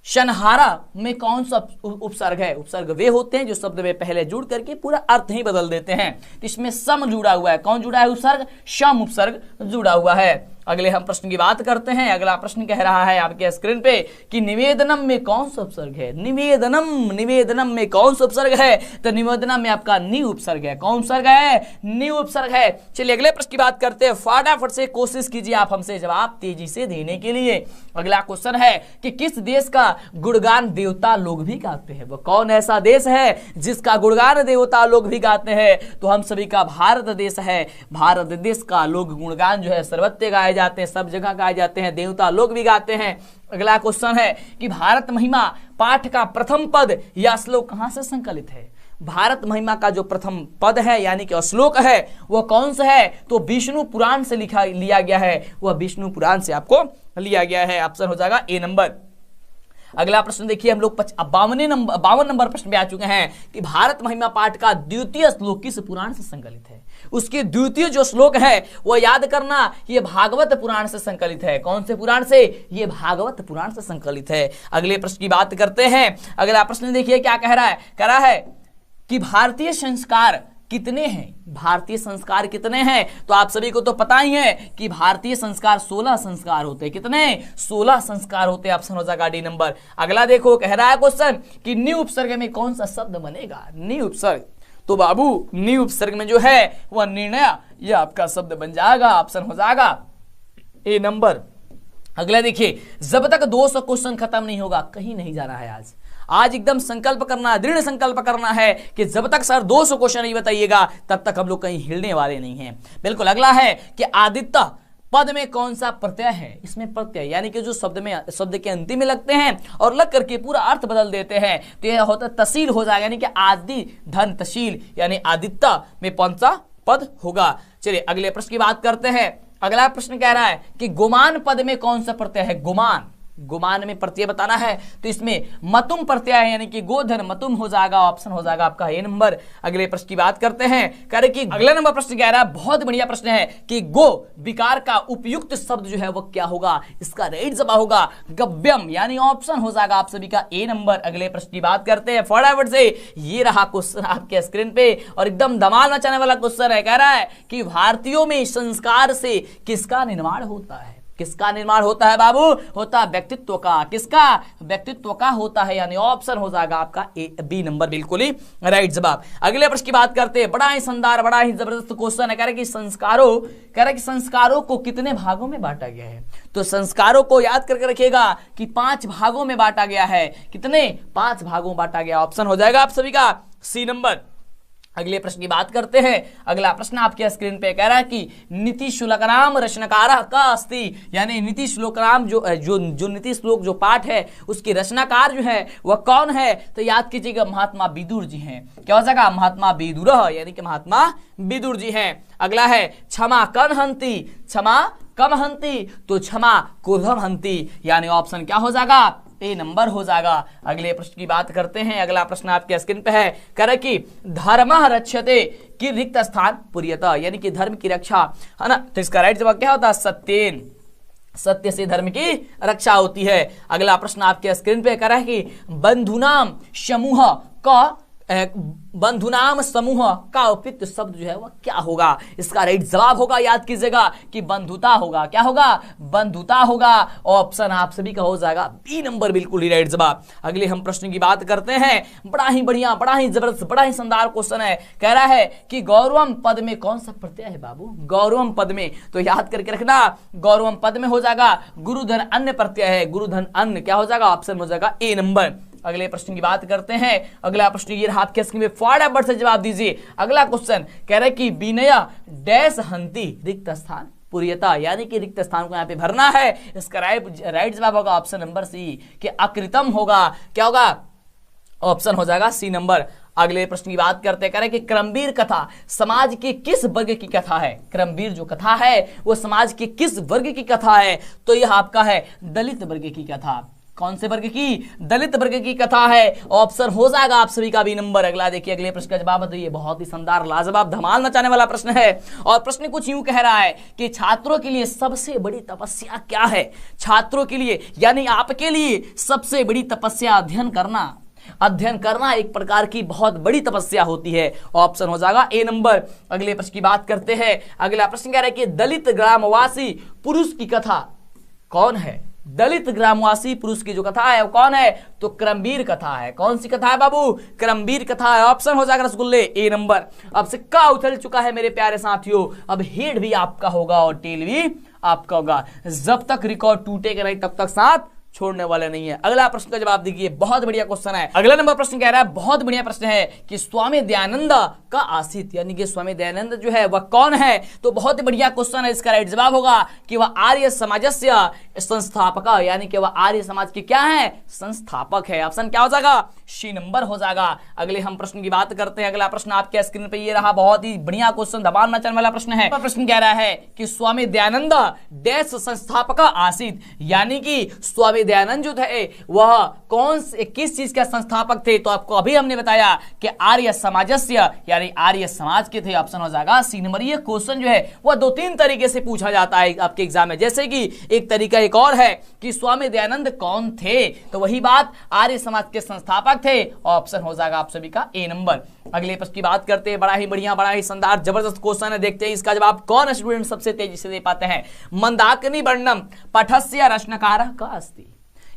शनहारा में कौन सा उपसर्ग है? उपसर्ग वे होते हैं जो शब्द में पहले जुड़ करके पूरा अर्थ ही बदल देते हैं। तो इसमें सम जुड़ा हुआ है। कौन जुड़ा है उपसर्ग? सम उपसर्ग जुड़ा हुआ है। अगले हम प्रश्न की बात करते हैं। अगला प्रश्न कह रहा है आपके स्क्रीन पे कि निवेदनम में कौन सा उपसर्ग है। निवेदनम में कौन सा उपसर्ग है? तो निवेदनम में आपका नि उपसर्ग है। कौन उपसर्ग है? नि उपसर्ग है। चलिए अगले प्रश्न की बात करते हैं। फटाफट से कोशिश कीजिए आप हमसे जवाब तेजी से देने के लिए। अगला क्वेश्चन है कि किस देश का गुणगान देवता लोग भी गाते हैं? वो कौन ऐसा देश है जिसका गुणगान देवता लोग भी गाते हैं? तो हम सभी का भारत देश है। भारत देश का लोग गुणगान जो है सर्वत्र गाए जाते हैं, सब जगह गाए जाते हैं, देवता लोग भी गाते हैं। अगला क्वेश्चन है कि भारत महिमा पाठ का प्रथम पद या श्लोक कहां से संकलित है? भारत महिमा का जो प्रथम पद है यानी कि श्लोक है वो कौन सा है? तो विष्णु पुराण से लिया गया है। वह विष्णु पुराण से आपको लिया गया है। ऑप्शन हो जाएगा ए नंबर। अगला प्रश्न देखिए, हम लोग 52 नंबर प्रश्न पे आ चुके हैं कि भारत महिमा पाठ का द्वितीय श्लोक किस पुराण से संकलित है? उसके द्वितीय जो श्लोक है वो याद करना, ये भागवत पुराण से संकलित है। कौन से पुराण से? ये भागवत पुराण से संकलित है। अगले प्रश्न की बात करते हैं। अगला प्रश्न देखिए क्या कह रहा है। कह रहा है कि भारतीय संस्कार कितने हैं? भारतीय संस्कार कितने हैं? तो आप सभी को तो पता ही है कि भारतीय संस्कार 16 संस्कार होते हैं। कितने? 16 संस्कार होते हैं। ऑप्शन हो जाएगा डी नंबर। अगला देखो कह रहा है क्वेश्चन कि नि उपसर्ग में कौन सा शब्द बनेगा? नि उपसर्ग, तो बाबू नि उपसर्ग में जो है वह निर्णय, यह आपका शब्द बन जाएगा। ऑप्शन हो जाएगा ए नंबर। अगला देखिए, जब तक 200 क्वेश्चन खत्म नहीं होगा कहीं नहीं जाना है। आज एकदम संकल्प करना है, दृढ़ संकल्प करना है कि जब तक सर 200 क्वेश्चन नहीं बताइएगा तब तक हम लोग कहीं हिलने वाले नहीं हैं। बिल्कुल। अगला है कि आदित्य पद में कौन सा प्रत्यय है? इसमें प्रत्यय यानी कि जो शब्द के अंतिम में लगते हैं और लग करके पूरा अर्थ बदल देते हैं, तो यह होता है तहसील हो जाएगा, यानी कि आदि धन तहसील, यानी आदित्य में कौन सा पद होगा। चलिए अगले प्रश्न की बात करते हैं। अगला प्रश्न कह रहा है कि गुमान पद में कौन सा प्रत्यय है? गुमान में प्रत्यय बताना है तो इसमें मतुम प्रत्यय है, यानी कि गोधन मतुम हो जाएगा। ऑप्शन हो जाएगा आपका ए नंबर। अगले प्रश्न की बात करते हैं। कह रहे कि अगला नंबर प्रश्न कह रहा है, बहुत बढ़िया प्रश्न है कि गो विकार का उपयुक्त शब्द जो है वो क्या होगा? इसका राइट जवाब होगा गव्यम, यानी ऑप्शन हो जाएगा आप सभी का ए नंबर। अगले प्रश्न की बात करते हैं फटाफट से। ये रहा क्वेश्चन आपके स्क्रीन पे और एकदम धमाल मचाने वाला क्वेश्चन है। कह रहा है कि भारतीयों में संस्कार से किसका निर्माण होता है? किसका निर्माण होता है बाबू? होता है व्यक्तित्व का। किसका? व्यक्तित्व का होता है, यानी ऑप्शन हो जाएगा आपका बी नंबर। बिल्कुल ही राइट जवाब। अगले प्रश्न की बात करते हैं। बड़ा ही शानदार, बड़ा ही जबरदस्त क्वेश्चन है। कह रहे कि संस्कारों को कितने भागों में बांटा गया है? तो संस्कारों को याद करके रखिएगा कि 5 भागों में बांटा गया है। कितने? 5 भागों में बांटा गया। ऑप्शन हो जाएगा आप सभी का सी नंबर। अगले प्रश्न की बात करते हैं। अगला प्रश्न आपके स्क्रीन पे कह रहा है कि नीति श्लोकनाम रचनाकार का अस्ति, यानी नीति श्लोकनाम जो नीति श्लोक जो पाठ है उसके रचनाकार जो है वह कौन है? तो याद कीजिएगा महात्मा विदुर जी हैं। क्या हो जाएगा? महात्मा विदुर, यानी कि महात्मा विदुर जी हैं। अगला है क्षमा कन हंती, क्षमा कम हंती, तो क्षमा क्रोधम हंती, यानी ऑप्शन क्या हो जाएगा? ए नंबर हो जाएगा। अगले प्रश्न की बात करते हैं। अगला प्रश्न आपके स्क्रीन पे है। कह रहे कि धर्मः रक्षते कि रिक्त स्थान पूर्यता, यानी कि धर्म की रक्षा है ना। तो इसका राइट जवाब क्या होता है? सत्येन, सत्य से धर्म की रक्षा होती है। अगला प्रश्न आपके स्क्रीन पे कह रहा है कि बंधुनाम समूह का उपयुक्त शब्द जो है वह क्या होगा? इसका राइट जवाब होगा, याद कीजिएगा कि बंधुता होगा। क्या होगा? बंधुता होगा। ऑप्शन आप सभी का हो जाएगा बी नंबर। बिल्कुल ही राइट जवाब। अगले हम प्रश्न की बात करते हैं। बड़ा ही बढ़िया, बड़ा ही जबरदस्त, बड़ा ही शानदार क्वेश्चन है। कह रहा है कि गौरवम पद में कौन सा प्रत्यय है बाबू? गौरवम पद में, तो याद करके रखना, गौरवम पद में हो जाएगा गुरुधन अन्य प्रत्यय है। गुरुधन अन्य क्या हो जाएगा? ऑप्शन हो जाएगा ए नंबर। अगले प्रश्न की बात करते हैं। अगला प्रश्न ये रहा आपके स्क्रीन में, फटाफट से जवाब दीजिए। अगला क्वेश्चन कह रहे कि विनय डैश हंती रिक्त स्थान पूर्यता, यानी कि रिक्त स्थान को यहाँ पे भरना है। इसका राइट जवाब होगा ऑप्शन नंबर सी कि अकृतम होगा। क्या होगा? ऑप्शन हो जाएगा सी नंबर। अगले प्रश्न की बात करते हैं कि क्रमवीर कथा समाज के किस वर्ग की कथा है? क्रमवीर जो कथा है वो समाज के किस वर्ग की कथा है? तो यह आपका है दलित वर्ग की कथा। कौन से वर्ग की? दलित वर्ग की कथा है। ऑप्शन हो जाएगा आप सभी का बी नंबर। अगला देखिए, अगले प्रश्न का जवाब बताइए। बहुत ही शानदार, लाजवाब, धमाल मचाने वाला प्रश्न है। और प्रश्न कुछ यूं कह रहा है कि छात्रों के लिए सबसे बड़ी तपस्या क्या है? छात्रों के लिए यानी आपके लिए सबसे बड़ी तपस्या अध्ययन करना, अध्ययन करना एक प्रकार की बहुत बड़ी तपस्या होती है। ऑप्शन हो जाएगा ए नंबर। अगले प्रश्न की बात करते हैं। अगला प्रश्न कह रहा है कि दलित ग्रामवासी पुरुष की कथा कौन है? दलित ग्रामवासी पुरुष की जो कथा है वो कौन है? तो क्रमवीर कथा है। कौन सी कथा है बाबू? क्रमवीर कथा है। ऑप्शन हो जाएगा रसगुल्ले ए नंबर। अब सिक्का उछल चुका है मेरे प्यारे साथियों, अब हेड भी आपका होगा और टेल भी आपका होगा। जब तक रिकॉर्ड टूटेगा नहीं तब तक साथ छोड़ने वाले नहीं है। अगला प्रश्न का जवाब देखिए, बहुत बढ़िया क्वेश्चन है। अगला नंबर प्रश्न कह रहा है, बहुत बढ़िया प्रश्न है कि स्वामी दयानंद का आशित यानी कि स्वामी दयानंद जो है वह कौन है? तो बहुत ही बढ़िया क्वेश्चन है। इसका राइट जवाब होगा कि वह आर्य समाजस्य संस्थापक यानी कि वह आर्य समाज के क्या है? संस्थापक है। ऑप्शन क्या हो जाएगा? सी नंबर हो जाएगा। अगले हम प्रश्न की बात करते हैं। अगला प्रश्न आपके स्क्रीन पे ये रहा, बहुत ही बढ़िया क्वेश्चन, धमाल मचाने वाला प्रश्न है। प्रश्न कह रहा है कि स्वामी दयानंद डैश संस्थापक आशित यानी कि स्वामी दयानंद जो थे वह कौन से किस चीज के संस्थापक थे? तो आपको अभी हमने बताया कि आर्य समाजस्य यानी आर्य समाज के थे। ऑप्शन हो जाएगा सी नंबर। ये क्वेश्चन जो है वह 2-3 तरीके से पूछा जाता है आपके एग्जाम में। जैसे कि एक तरीका एक और है कि स्वामी दयानंद कौन थे, तो वही बात आर्य समाज के संस्थापक थे। ऑप्शन हो जाएगा आप सभी का ए नंबर। अगले प्रश्न की बात करते हैं। बड़ा ही बढ़िया, बड़ा ही शानदार, जबरदस्त क्वेश्चन है। देखते हैं इसका जवाब कौन स्टूडेंट सबसे तेजी से दे पाते हैं। मंदाकिनी वर्णम पठस्य रचनाकारः कः अस्ति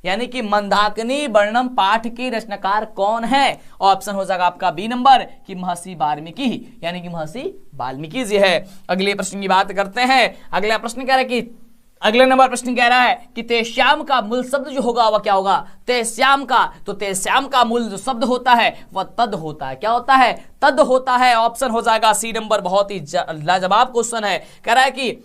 यानी कि मंदाकिनी वर्णम पाठ के रचनाकार कौन है? ऑप्शन हो जाएगा आपका बी नंबर कि महर्षि वाल्मीकि यानी कि महर्षि वाल्मीकि जी है। अगले प्रश्न की बात करते हैं। अगला प्रश्न कह रहा है कि अगला नंबर प्रश्न कह रहा है कि तेश्याम का मूल शब्द जो होगा वह क्या होगा? तेश्याम का, तो तेश्याम का मूल जो शब्द होता है वह तद होता है। क्या होता है? तद होता है। ऑप्शन हो जाएगा सी नंबर। बहुत ही लाजवाब क्वेश्चन है। कह रहा है कि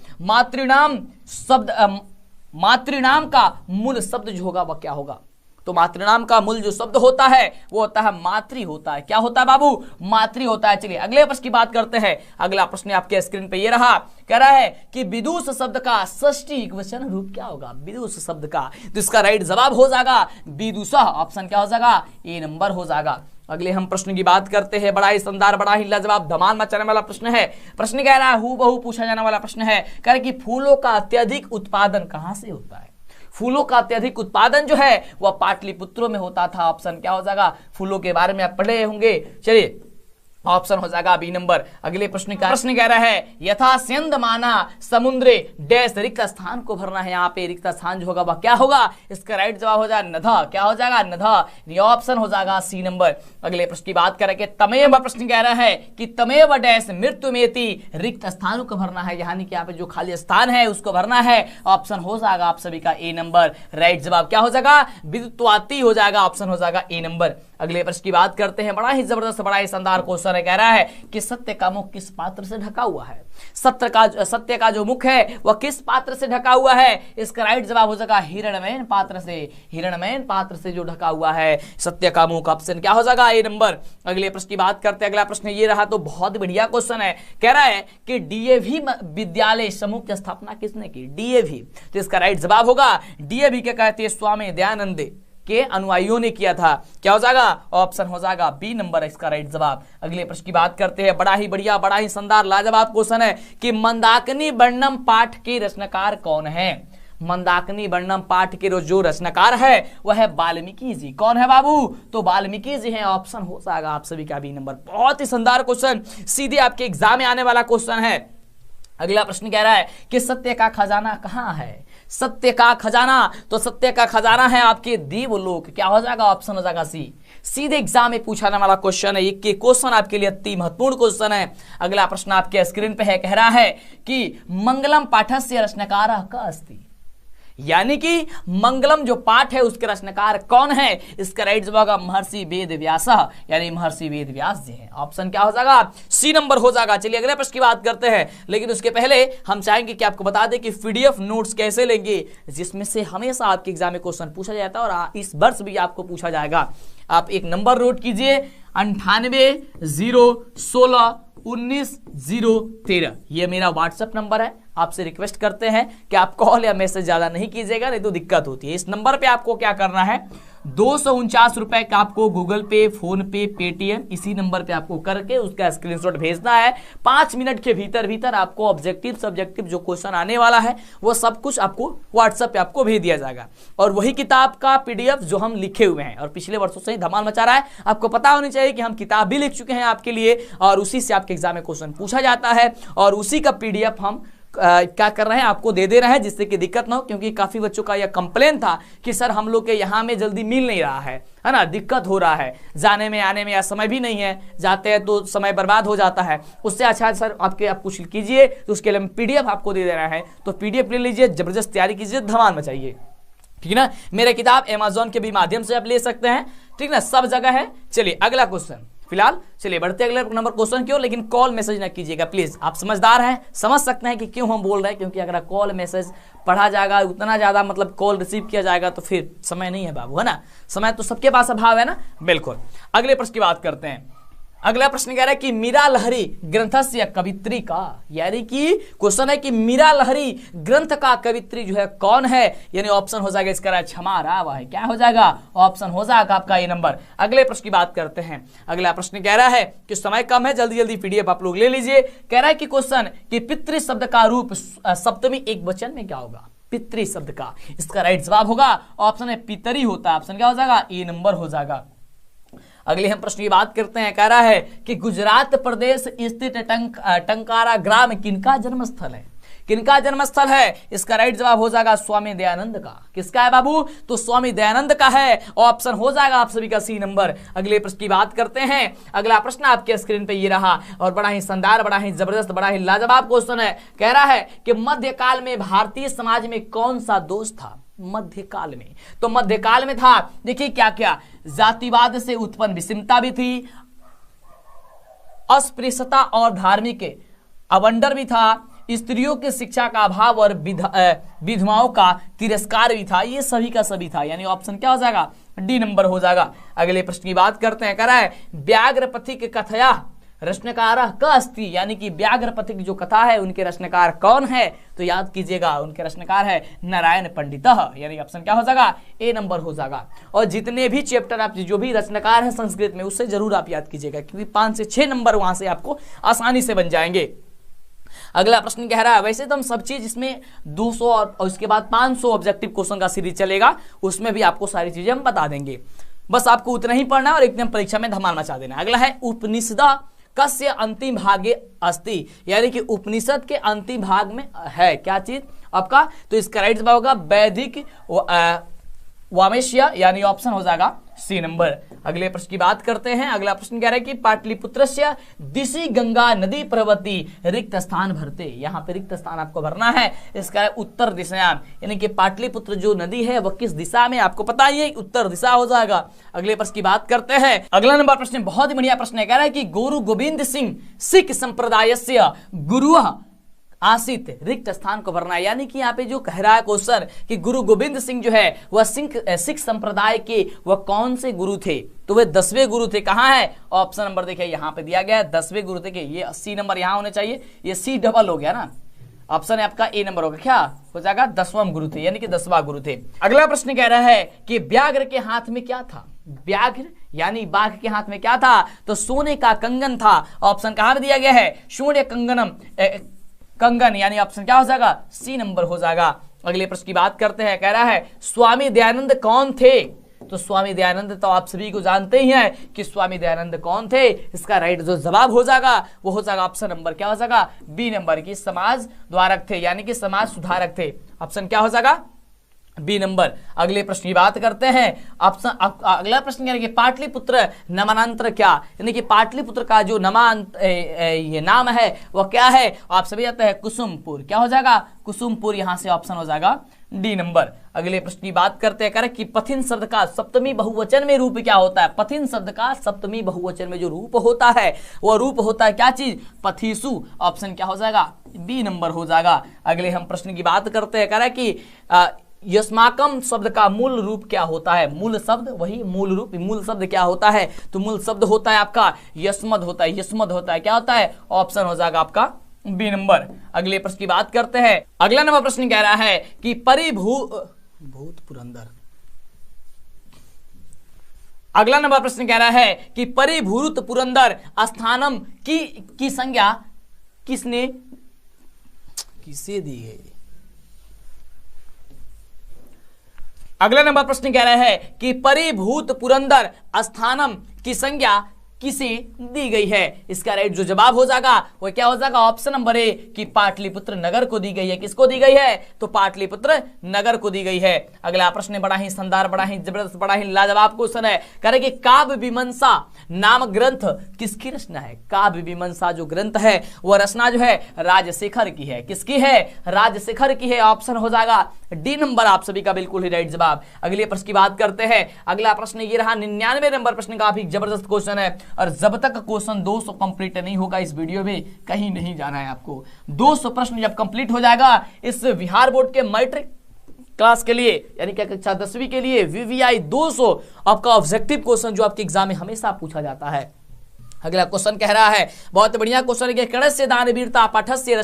मातृनाम का मूल शब्द जो होगा वह क्या होगा? तो मातृनाम का मूल जो शब्द होता है वो होता है मातृ होता है। क्या होता है बाबू? मातृ होता है। चलिए अगले प्रश्न की बात करते हैं। अगला प्रश्न आपके स्क्रीन पे ये रहा, कह रहा है कि विदुष शब्द का षष्ठी एकवचन रूप क्या होगा? विदुष शब्द का, तो इसका राइट जवाब हो जाएगा विदुषः। ऑप्शन क्या हो जाएगा? ए नंबर हो जाएगा। अगले हम प्रश्न की बात करते हैं। बड़ा ही शानदार, बड़ा ही लाजवाब, धमाल मचाने वाला प्रश्न है। प्रश्न कह रहा है, हूबहू पूछा जाने वाला प्रश्न है। कह रहा है कि फूलों का अत्यधिक उत्पादन कहां से होता है? फूलों का अत्यधिक उत्पादन जो है वह पाटलिपुत्रों में होता था। ऑप्शन क्या हो जाएगा? फूलों के बारे में आप पढ़े होंगे। चलिए ऑप्शन हो जाएगा बी नंबर। अगले प्रश्न कह रहा है यथा सेंध माना समुद्रे डैश रिक्त स्थान को भरना है। यहाँ पे रिक्त स्थान जो होगा वह क्या होगा? इसका राइट जवाब हो जाएगा नधा। क्या हो जाएगा? नधा। ये ऑप्शन हो जाएगा सी नंबर। अगले प्रश्न की बात करें कि तमेव प्रश्न कह रहा है कि तमेव डैश मृत्युमेति रिक्त स्थानों को भरना है यानी कि यहाँ पे जो खाली स्थान है उसको भरना है। ऑप्शन हो जाएगा आप सभी का ए नंबर। राइट जवाब क्या हो जाएगा? विद्युत्वाती हो जाएगा। ऑप्शन हो जाएगा ए नंबर। अगले प्रश्न की बात करते हैं। बड़ा ही जबरदस्त, बड़ा ही शानदार क्वेश्चन है। कह रहा है कि सत्य का मुख किस पात्र से ढका हुआ है? सत्य का जो मुख है वह किस पात्र से ढका हुआ है? इसका राइट जवाब हो जाएगा हिरण्मयन पात्र से। हिरण्मयन पात्र से जो ढका हुआ है सत्य का मुख। ऑप्शन क्या हो जाएगा? ए नंबर। अगले प्रश्न की बात करते हैं। अगला प्रश्न ये रहा, तो बहुत बढ़िया क्वेश्चन है। कह रहा है कि डीएवी विद्यालय समूह की स्थापना किसने की? डीएवी। तो इसका राइट जवाब होगा डीएवी के कहते हैं स्वामी दयानंद के अनुयायियों ने किया था। क्या हो जाएगा? ऑप्शन हो जाएगा बी नंबर इसका राइट जवाब। अगले प्रश्न की बात करते हैं। बड़ा ही बढ़िया, बड़ा ही शानदार, लाजवाब क्वेश्चन है कि मंदाकिनी वर्णम पाठ के रचनाकार कौन है? मंदाकिनी वर्णम पाठ के जो रचनाकार है वह है वाल्मीकि जी। कौन है बाबू? तो वाल्मीकि जी हैं। ऑप्शन हो जाएगा आप सभी का बी नंबर। बहुत ही शानदार क्वेश्चन, सीधे आपके एग्जाम में आने वाला क्वेश्चन है। अगला प्रश्न कह रहा है कि सत्य का खजाना कहाँ है? सत्य का खजाना, तो सत्य का खजाना है आपके देवलोक। क्या हो जाएगा? ऑप्शन हो जाएगा सी। सीधे एग्जाम में पूछा जाने वाला क्वेश्चन है। ये क्वेश्चन आपके लिए अति महत्वपूर्ण क्वेश्चन है। अगला प्रश्न आपके स्क्रीन पे है, कह रहा है कि मंगलम पाठस्य रचनाकारः कः अस्ति यानी कि मंगलम जो पाठ है उसके रचनाकार कौन है? इसका राइट जवाब होगा महर्षि वेद व्यास यानी महर्षि वेद व्यास जी हैं। ऑप्शन क्या हो जाएगा? सी नंबर हो जाएगा। चलिए अगले प्रश्न की बात करते हैं, लेकिन उसके पहले हम चाहेंगे कि आपको बता दें कि पीडीएफ नोट्स कैसे लेंगे, जिसमें से हमेशा आपके एग्जाम में क्वेश्चन पूछा जाता है और इस वर्ष भी आपको पूछा जाएगा। आप एक नंबर नोट कीजिए 9801619013। ये मेरा व्हाट्सएप नंबर है। आपसे रिक्वेस्ट करते हैं कि आप कॉल या मैसेज ज्यादा नहीं कीजिएगा, नहीं तो दिक्कत होती है। इस नंबर पे आपको क्या करना है, 249 रुपए का आपको गूगल पे, फोन पे, पेटीएम इसी नंबर पे आपको करके उसका स्क्रीनशॉट भेजना है। 5 मिनट के भीतर भीतर आपको ऑब्जेक्टिव सब्जेक्टिव जो क्वेश्चन आने वाला है वो सब कुछ आपको व्हाट्सएप पे आपको भेज दिया जाएगा। और वही किताब का पीडीएफ जो हम लिखे हुए हैं और पिछले वर्षों से ही धमाल मचा रहा है, आपको पता होनी चाहिए कि हम किताब भी लिख चुके हैं आपके लिए और उसी से आपके एग्जाम में क्वेश्चन पूछा जाता है और उसी का पीडीएफ हम क्या कर रहे हैं, आपको दे दे रहे हैं, जिससे कि दिक्कत ना हो। क्योंकि काफी बच्चों का यह कंप्लेन था कि सर हम लोग के यहाँ में जल्दी मिल नहीं रहा है ना, दिक्कत हो रहा है, जाने में आने में या समय भी नहीं है, जाते हैं तो समय बर्बाद हो जाता है। उससे अच्छा सर आप कुछ कीजिए, तो उसके लिए हम पीडीएफ आपको दे दे रहे हैं, तो पीडीएफ ले लीजिए, जबरदस्त तैयारी कीजिए, धमाल मचाइए, ठीक है ना। मेरे किताब अमेज़न के भी माध्यम से आप ले सकते हैं, ठीक ना, सब जगह है। चलिए अगला क्वेश्चन, फिलहाल चलिए बढ़ते अगले नंबर क्वेश्चन की ओर, लेकिन कॉल मैसेज ना कीजिएगा प्लीज। आप समझदार हैं, समझ सकते हैं कि क्यों हम बोल रहे हैं, क्योंकि अगर कॉल मैसेज पढ़ा जाएगा उतना ज्यादा मतलब कॉल रिसीव किया जाएगा तो फिर समय नहीं है बाबू, है ना, समय तो सबके पास अभाव है ना, बिल्कुल। अगले प्रश्न की बात करते हैं। अगला प्रश्न कह रहा है कि मीरा लहरी ग्रंथस्य कवित्री का, यानी कि क्वेश्चन है कि मीरा लहरी ग्रंथ का कवित्री जो है कौन है, यानी ऑप्शन हो जाएगा इसका क्षमा राव है, क्या हो जाएगा, ऑप्शन हो जाएगा आपका ये नंबर। अगले प्रश्न की बात करते हैं। अगला प्रश्न कह रहा है कि समय कम है, जल्दी जल्दी पीडीएफ आप लोग ले लीजिए। कह रहा है कि क्वेश्चन कि पितृ शब्द का रूप सप्तमी एक वचन में क्या होगा, पितृ शब्द का, इसका राइट जवाब होगा ऑप्शन है पितरी होता है, ऑप्शन क्या हो जाएगा, ए नंबर हो जाएगा। अगले हम प्रश्न की बात करते हैं। कह रहा है कि गुजरात प्रदेश स्थित टंकारा ग्राम किनका जन्मस्थल है, किनका जन्मस्थल है, इसका राइट जवाब हो जाएगा स्वामी दयानंद का। किसका है बाबू, तो स्वामी दयानंद का है, ऑप्शन हो जाएगा आप सभी का सी नंबर। अगले प्रश्न की बात करते हैं। अगला प्रश्न आपके स्क्रीन पे ये रहा और बड़ा ही शानदार, बड़ा ही जबरदस्त, बड़ा ही लाजवाब क्वेश्चन है। कह रहा है कि मध्यकाल में भारतीय समाज में कौन सा दोष था, मध्यकाल में, तो मध्यकाल में था, देखिए क्या क्या, जातिवाद से उत्पन्न विषमता भी थी, अस्पृश्यता और धार्मिक अवंडर भी था, स्त्रियों की शिक्षा का अभाव और विधवाओं का तिरस्कार भी था, ये सभी का सभी था, यानी ऑप्शन क्या हो जाएगा, डी नंबर हो जाएगा। अगले प्रश्न की बात करते हैं। कह रहा है व्याघ्रपथिक कथया रचनाकार क अस्ति, यानी कि व्याघ्रपथिक जो कथा है उनके रचनाकार कौन है, तो याद कीजिएगा उनके रचनाकार है नारायण पंडित, यानी ऑप्शन क्या हो जाएगा, ए नंबर हो जाएगा। और जितने भी चैप्टर आप जो भी रचनाकार है संस्कृत में उससे जरूर आप याद कीजिएगा, क्योंकि 5 से 6 नंबर वहां से आपको आसानी से बन जाएंगे। अगला प्रश्न कह रहा है, वैसे तो हम सब चीज इसमें 200 और उसके बाद 500 ऑब्जेक्टिव क्वेश्चन का सीरीज चलेगा, उसमें भी आपको सारी चीजें हम बता देंगे, बस आपको उतना ही पढ़ना है और एकदम परीक्षा में धमाल मचा देना। अगला है उपनिषद कस्य अंतिम भागे अस्ति, यानी कि उपनिषद के अंतिम भाग में है क्या चीज आपका, तो इसका राइट जवाब होगा वैदिक वामेश्य, यानी ऑप्शन हो जाएगा सी नंबर। अगले प्रश्न की बात करते हैं। अगला प्रश्न कह रहा है कि पाटलिपुत्रस्य दिशि गंगा नदी प्रवती रिक्त स्थान भरते, यहाँ पे रिक्त स्थान आपको भरना है, इसका उत्तर दिशायाम, यानी कि पाटलिपुत्र जो नदी है वह किस दिशा में, आपको पता ही है उत्तर दिशा हो जाएगा। अगले प्रश्न की बात करते हैं। अगला नंबर प्रश्न बहुत ही बढ़िया प्रश्न है। कह रहा है कि गुरु गोविंद सिंह सिख संप्रदाय से गुरु आसित रिक्त स्थान को भरना है, यानी कि यहाँ पे जो कह रहा है क्वेश्चन कि गुरु गोविंद सिंह जो है वह सिख संप्रदाय के वह कौन से गुरु थे, तो वे 10वें गुरु थे। कहाँ है, ऑप्शन नंबर देखिए यहाँ पे दिया गया है 10वें गुरु थे, कि ये सी नंबर यहाँ होने चाहिए, ये सी डबल हो गया ना, ऑप्शन है आपका ए नंबर होगा, क्या हो जाएगा 10वां गुरु थे, यानी कि 10वां गुरु थे। अगला प्रश्न कह रहा है कि व्याघ्र के हाथ में क्या था, व्याघ्र यानी बाघ के हाथ में क्या था, तो सोने का कंगन था, ऑप्शन कहां दिया गया है, शून्य कंगनम कंगन, यानी ऑप्शन क्या हो जाएगा, सी नंबर हो जाएगा। अगले प्रश्न की बात करते हैं। कह रहा है स्वामी दयानंद कौन थे, तो स्वामी दयानंद तो आप सभी को जानते ही हैं कि स्वामी दयानंद कौन थे, इसका राइट जो जवाब हो जाएगा वो हो जाएगा ऑप्शन नंबर क्या हो जाएगा, बी नंबर की समाज द्वारक थे, यानी कि समाज सुधारक थे, ऑप्शन क्या हो जाएगा, बी नंबर। अगले प्रश्न की बात करते हैं। ऑप्शन अगला प्रश्न यानी कि पाटलिपुत्र नामांतर क्या, यानी कि पाटलिपुत्र का जो ये नाम है वह क्या है, आप सभी जानते हैं कुसुमपुर, क्या हो जाएगा, कुसुमपुर, यहां से ऑप्शन हो जाएगा डी नंबर। अगले प्रश्न की बात करते हैं कि पथिन शब्द का सप्तमी बहुवचन में रूप क्या होता है, पथिन शब्द का सप्तमी बहुवचन में जो रूप होता है वह रूप होता है क्या चीज, पथिसु, ऑप्शन क्या हो जाएगा, बी नंबर हो जाएगा। अगले हम प्रश्न की बात करते हैं। कह रहा है कि यस्माकम शब्द का मूल रूप क्या होता है, मूल शब्द वही मूल रूप, मूल शब्द क्या होता है, तो मूल शब्द होता है आपका यस्मद होता है, यस्मद होता है, क्या होता है, ऑप्शन हो जाएगा आपका बी नंबर। अगले प्रश्न की बात करते हैं। अगला नंबर प्रश्न कह रहा है कि भूत पुरंदर अगला नंबर प्रश्न कह रहा है कि परिभूत पुरंदर स्थानम की संज्ञा किसे दी गई। अगला नंबर प्रश्न कह रहा है कि परिभूत पुरंदर स्थानम की संज्ञा किसे दी गई है। इसका राइट जो जवाब हो जाएगा वो क्या हो जाएगा, ऑप्शन नंबर ए कि पाटलिपुत्र नगर को दी गई है। किसको दी गई है, तो पाटलिपुत्र नगर को दी गई है। अगला प्रश्न बड़ा ही शानदार, बड़ा ही जबरदस्त, बड़ा ही लाजवाब क्वेश्चन है। कह रहे कि काव्य मीमांसा नामक ग्रंथ किसकी रचना है। काव्य मीमांसा जो ग्रंथ है वह रचना जो है राजशेखर की है। किसकी है, राजशेखर की है। ऑप्शन हो जाएगा डी नंबर आप सभी का बिल्कुल ही राइट जवाब। अगले प्रश्न की बात करते हैं। अगला प्रश्न ये रहा 99 नंबर प्रश्न, काफी जबरदस्त क्वेश्चन है। और जब तक क्वेश्चन 200 कंप्लीट नहीं होगा इस वीडियो में कहीं नहीं जाना है आपको। 200 प्रश्न जब कंप्लीट हो जाएगा इस बिहार बोर्ड के मैट्रिक क्लास के लिए यानी कि कक्षा 10वीं के लिए VVI 200 आपका ऑब्जेक्टिव क्वेश्चन जो आपके एग्जाम में हमेशा पूछा जाता है। अगला क्वेश्चन कह रहा है, बहुत बढ़िया क्वेश्चन है कि कर्णस्य दानवीरता पाठस्य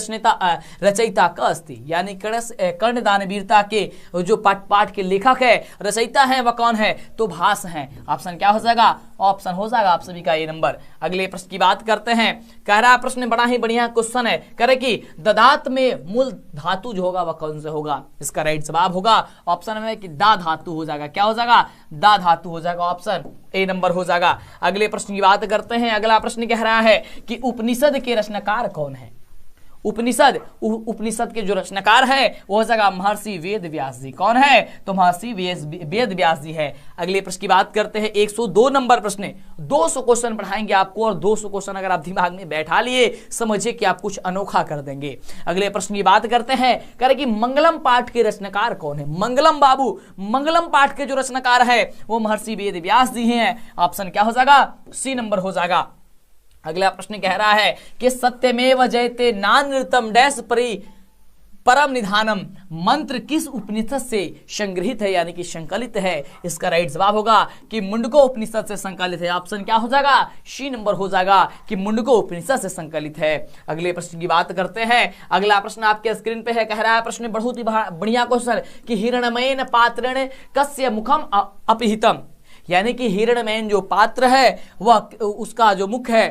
रचयिता क अस्ति, यानी कर्ण दानवीरता के जो पाठ के लेखक है, रचयिता है, वह कौन है, तो भास है। ऑप्शन क्या हो जाएगा, ऑप्शन हो जाएगा आप सभी का ए नंबर। अगले प्रश्न की बात करते हैं। कह रहा प्रश्न बड़ा ही बढ़िया क्वेश्चन है। कह रहे कि दधात में मूल धातु जो होगा वह कौन से होगा। इसका राइट जवाब होगा ऑप्शन में कि दा धातु हो जाएगा। क्या हो जाएगा, दा धातु हो जाएगा। ऑप्शन ए नंबर हो जाएगा। अगले प्रश्न की बात करते हैं। अगला प्रश्न कह रहा है कि उपनिषद के रचनाकार कौन है। उपनिषद के जो रचनाकार है वो हो जाएगा महर्षि वेद व्यास जी। कौन है, तो महर्षि वेद व्यास जी है। अगले प्रश्न की बात करते हैं। 102 नंबर प्रश्न, 200 क्वेश्चन पढ़ाएंगे आपको और 200 क्वेश्चन अगर आप दिमाग में बैठा लिए समझिए कि आप कुछ अनोखा कर देंगे। अगले प्रश्न की बात करते हैं। कह रहे कि मंगलम पाठ के रचनाकार कौन है। मंगलम बाबू, मंगलम पाठ के जो रचनाकार है वो महर्षि वेद व्यास जी हैं। ऑप्शन क्या हो जाएगा, सी नंबर हो जाएगा। अगला प्रश्न कह रहा है कि सत्यमेव जयते नानृतम डैश परम निधानम मंत्र किस उपनिषद से संग्रहित है यानी कि संकलित है। इसका राइट जवाब होगा कि मुंडको उपनिषद से संकलित है। ऑप्शन क्या हो जाएगा, सी नंबर हो जाएगा कि मुंडको उपनिषद से संकलित है। अगले प्रश्न की बात करते हैं। अगला प्रश्न आपके स्क्रीन पे है। कह रहा है प्रश्न बहुत ही बढ़िया क्वेश्चन कि हिरण्मयेन पात्रेण कस्य मुखम अपहितम, यानी कि हिरण्मयेन जो पात्र है वह उसका जो मुख है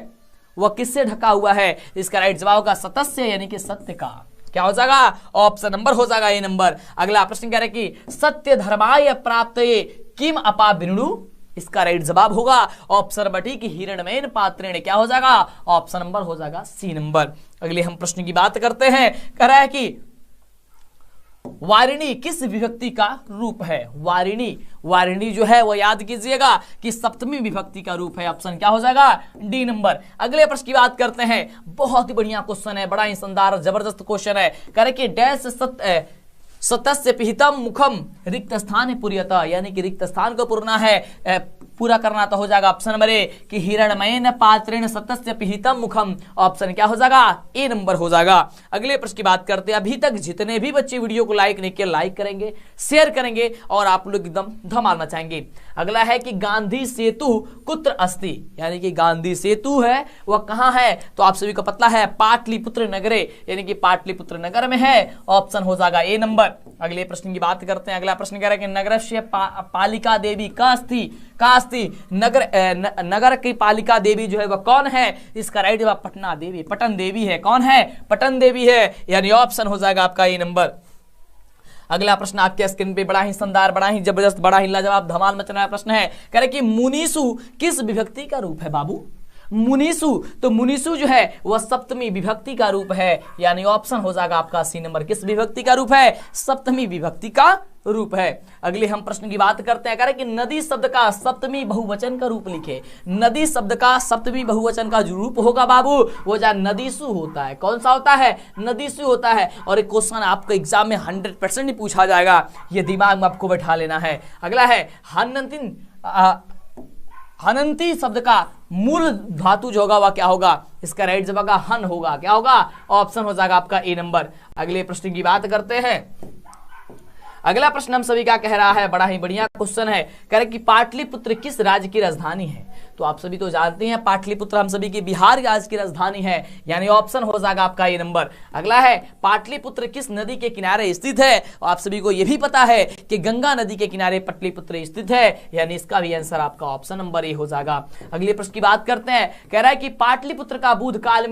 वह किससे ढका हुआ है। इसका राइट जवाब होगा सतस्य यानी कि सत्य का। क्या हो जाएगा, ऑप्शन नंबर हो जाएगा ए नंबर। अगला प्रश्न कह रहे कि सत्य धर्माय प्राप्त किम अपा बिनु। इसका राइट जवाब होगा ऑप्शन नंबर डी की हिरण्मयेन पात्रेण। क्या हो जाएगा, ऑप्शन नंबर हो जाएगा सी नंबर। अगले हम प्रश्न की बात करते हैं। कह रहा है कि वारिणी किस विभक्ति का रूप है। वारिणी जो है वो याद कीजिएगा कि सप्तमी विभक्ति का रूप है। ऑप्शन क्या हो जाएगा, डी नंबर। अगले प्रश्न की बात करते हैं। बहुत ही बढ़िया क्वेश्चन है, बड़ा ही शानदार जबरदस्त क्वेश्चन है। कह रहे कि डैश सतस्य पिहितम मुखम रिक्त स्थान पुर्यता, यानी कि रिक्त स्थान को पूरा करना तो हो जाएगा ऑप्शन नंबर ए कि हिरण्मयेन पात्रेण सतस्य पिहितम मुखम। ऑप्शन क्या हो जाएगा, ए नंबर हो जाएगा। अगले प्रश्न की बात करते हैं। अभी तक जितने भी बच्चे वीडियो को लाइक नहीं किए लाइक करेंगे, शेयर करेंगे और आप लोग एकदम धमाल मचाएंगे। अगला है कि गांधी सेतु कुत्र अस्ति, यानी कि गांधी सेतु है वह कहां है, तो आप सभी को पता है पाटलिपुत्र नगरे, यानी कि पाटलिपुत्र नगर में है। ऑप्शन हो जाएगा ए नंबर। अगले प्रश्न की बात करते हैं। अगला प्रश्न कह रहा है कि नगरस्य पालिका देवी का अस्ति, नगर की पालिका देवी जो है वह कौन है। इसका राइट जवाब पटना देवी, पटन देवी है। कौन है, पटन देवी है, यानी ऑप्शन हो जाएगा आपका ए नंबर। अगला प्रश्न आपके स्क्रीन पे बड़ा ही शानदार, बड़ा ही जबरदस्त, बड़ा ही लाजवाब, धमाल मचने वाला प्रश्न है। कह रहे कि मुनीसु किस विभक्ति का रूप है बाबू। मुनीसु, तो मुनीसु जो है वह सप्तमी विभक्ति का रूप है, यानी ऑप्शन हो जाएगा आपका सी नंबर। किस विभक्ति का रूप है, सप्तमी विभक्ति का रूप है। अगले हम प्रश्न की बात करते हैं। कह रहे कि नदी शब्द का सप्तमी बहुवचन का रूप लिखे। नदी शब्द का सप्तमी बहुवचन का जो रूप होगा बाबू वो जा नदीसु होता है। कौन सा होता है, नदीसु होता है। और एक क्वेश्चन आपको एग्जाम में 100% ही पूछा जाएगा, ये दिमाग में आपको बैठा लेना है। अगला है हनंती शब्द का मूल धातु जो होगा वह क्या होगा। इसका राइट जवाब हन होगा। क्या होगा, ऑप्शन हो जाएगा आपका ए नंबर। अगले प्रश्न की बात करते हैं। अगला प्रश्न हम सभी का कह रहा है, बड़ा ही बढ़िया क्वेश्चन है। कह रहे कि पाटलिपुत्र किस राज्य की राजधानी है। तो आप सभी तो जानते हैं पाटलिपुत्र हम सभी की बिहार आज की राजधानी है, यानी ऑप्शन हो जाएगा आपका ये नंबर। अगला है पाटलिपुत्र किस नदी के किनारे स्थित है? आप सभी को यह भी पता है कि गंगा नदी के किनारे पाटलिपुत्र स्थित है, यानी इसका भी आंसर आपका ऑप्शन नंबर ए हो जाएगा। अगले प्रश्न की बात करते हैं, कह रहा है कि पाटलिपुत्र का बुद्धकाल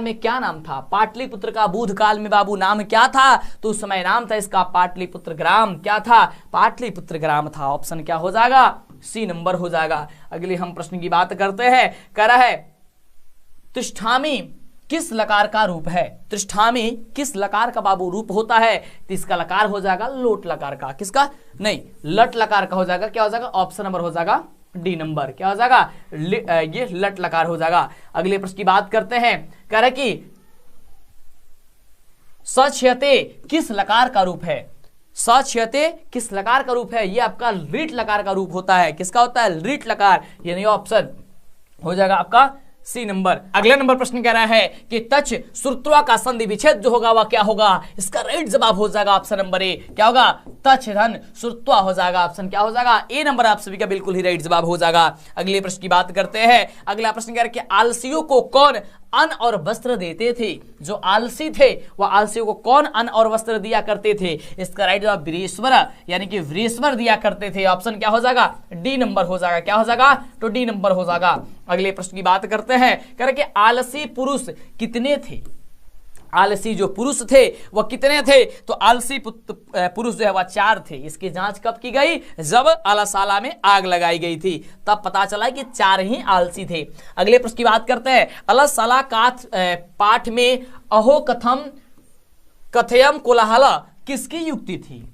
में क्या नाम था? पाटलिपुत्र का बुद्धकाल में बाबू नाम क्या था? तो उस समय नाम था इसका पाटलिपुत्र ग्राम। क्या था? पाटलिपुत्र ग्राम था। ऑप्शन क्या हो जाएगा? सी नंबर हो जाएगा। अगले हम प्रश्न की बात करते हैं, कह रहा है तिष्ठामी किस लकार का रूप है? तिष्ठामी किस लकार का बाबू रूप होता है? तो इसका लकार हो जाएगा लोट लकार का। किसका? नहीं, लट लकार का हो जाएगा। क्या हो जाएगा? ऑप्शन नंबर हो जाएगा डी नंबर। क्या हो जाएगा? ये लट लकार हो जाएगा। अगले प्रश्न की बात करते हैं, कह रहे कि सच्यते किस लकार का रूप है? सच्यते किस लकार का रूप है? ये आपका रीट लकार का रूप होता है। किसका होता है? रीट लकार, यानी ऑप्शन हो जाएगा आपका सी नंबर। अगला नंबर प्रश्न कह रहा है कि तच श्रुत्वा का संधि विच्छेद जो होगा वह क्या होगा? इसका राइट जवाब हो जाएगा ऑप्शन नंबर ए। क्या होगा? तच धन श्रुत्वा हो जाएगा। ऑप्शन क्या हो जाएगा? ए नंबर आप सभी का बिल्कुल ही राइट जवाब हो जाएगा। अगले प्रश्न की बात करते हैं। अगला प्रश्न कह रहा है कि आलसियों को कौन अन्न और वस्त्र देते थे? जो आलसी थे वह आलसियों को कौन अन्न और वस्त्र दिया करते थे? इसका राइट जवाब वृषवर, यानी कि वृषवर दिया करते थे। ऑप्शन क्या हो जाएगा? डी नंबर हो जाएगा। क्या हो जाएगा? तो डी नंबर हो जाएगा। अगले प्रश्न की बात करते हैं, कह रहे कि आलसी पुरुष कितने थे? आलसी जो पुरुष थे वह कितने थे? तो आलसी पुरुष जो है वह 4 थे। इसकी जांच कब की गई? जब आलसाला में आग लगाई गई थी, तब पता चला कि 4 ही आलसी थे। अगले प्रश्न की बात करते हैं, आलसाला का पाठ में अहो कथम कथयम कोलाहला किसकी युक्ति थी?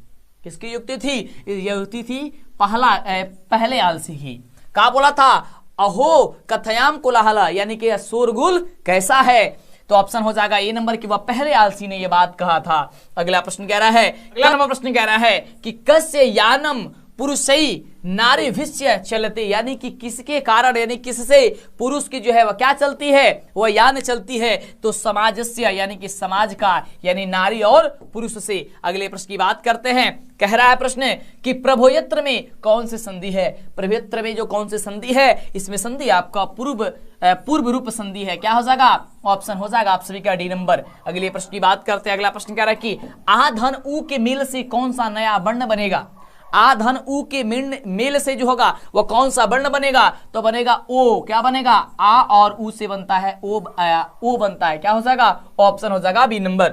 किसकी युक्ति थी? यह युक्ति थी पहले आलसी की। क्या बोला था? अहो कथयाम कोलाहला, यानी कि शोरगुल कैसा है? तो ऑप्शन हो जाएगा ए नंबर की वह पहले आलसी ने यह बात कहा था। अगला प्रश्न कह रहा है, अगला नंबर प्रश्न कह रहा है कि कस्य यानम पुरुषई नारी विश्य चलते, यानी कि किसके कारण, यानी किससे पुरुष की जो है वह क्या चलती है? वह यान चलती है। तो समाजस्य, यानी कि समाज का, यानी नारी और पुरुष से। अगले प्रश्न की बात करते हैं, कह रहा है प्रश्न कि प्रभोयत्र में कौन सी संधि है? प्रभोयत्र में जो कौन सी संधि है, इसमें संधि आपका पूर्व रूप संधि है। क्या हो जाएगा? ऑप्शन हो जाएगा आप सभी का डी नंबर। अगले प्रश्न की बात करते हैं। अगला प्रश्न कह रहा है कि आ धन उ के मेल से कौन सा नया वर्ण बनेगा? आ धन उ के मेल से जो होगा वह कौन सा वर्ण बनेगा? तो बनेगा ओ। क्या बनेगा? आ और उ से बनता है ओ बनता है। क्या हो जाएगा? ऑप्शन हो जाएगा बी नंबर।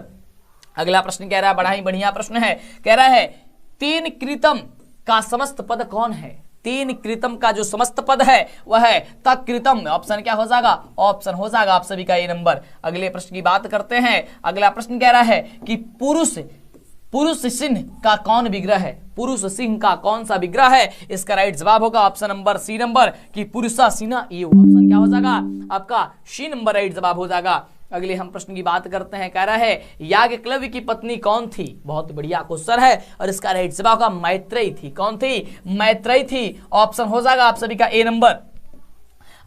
अगला प्रश्न कह रहा है, बड़ा ही बढ़िया प्रश्न है, कह रहा है 3 कृतम का समस्त पद कौन है? 3 कृतम का जो समस्त पद है वह है तत्कृतम। ऑप्शन क्या हो जाएगा? ऑप्शन हो जाएगा आप सभी का ए नंबर। अगले प्रश्न की बात करते हैं। अगला प्रश्न कह रहा है कि पुरुष सिंह का कौन विग्रह है? पुरुष सिंह का कौन सा विग्रह है? इसका राइट जवाब होगा ऑप्शन नंबर सी नंबर कि पुरुषा सिन्हा। ये ऑप्शन क्या हो जाएगा? आपका सी नंबर राइट जवाब हो जाएगा। अगले हम प्रश्न की बात करते हैं, कह रहा है याज्ञवल्क्य की पत्नी कौन थी? बहुत बढ़िया क्वेश्चन है और इसका राइट जवाब होगा मैत्रेयी थी। कौन थी? मैत्रेयी थी। ऑप्शन हो जाएगा आप सभी का ए नंबर।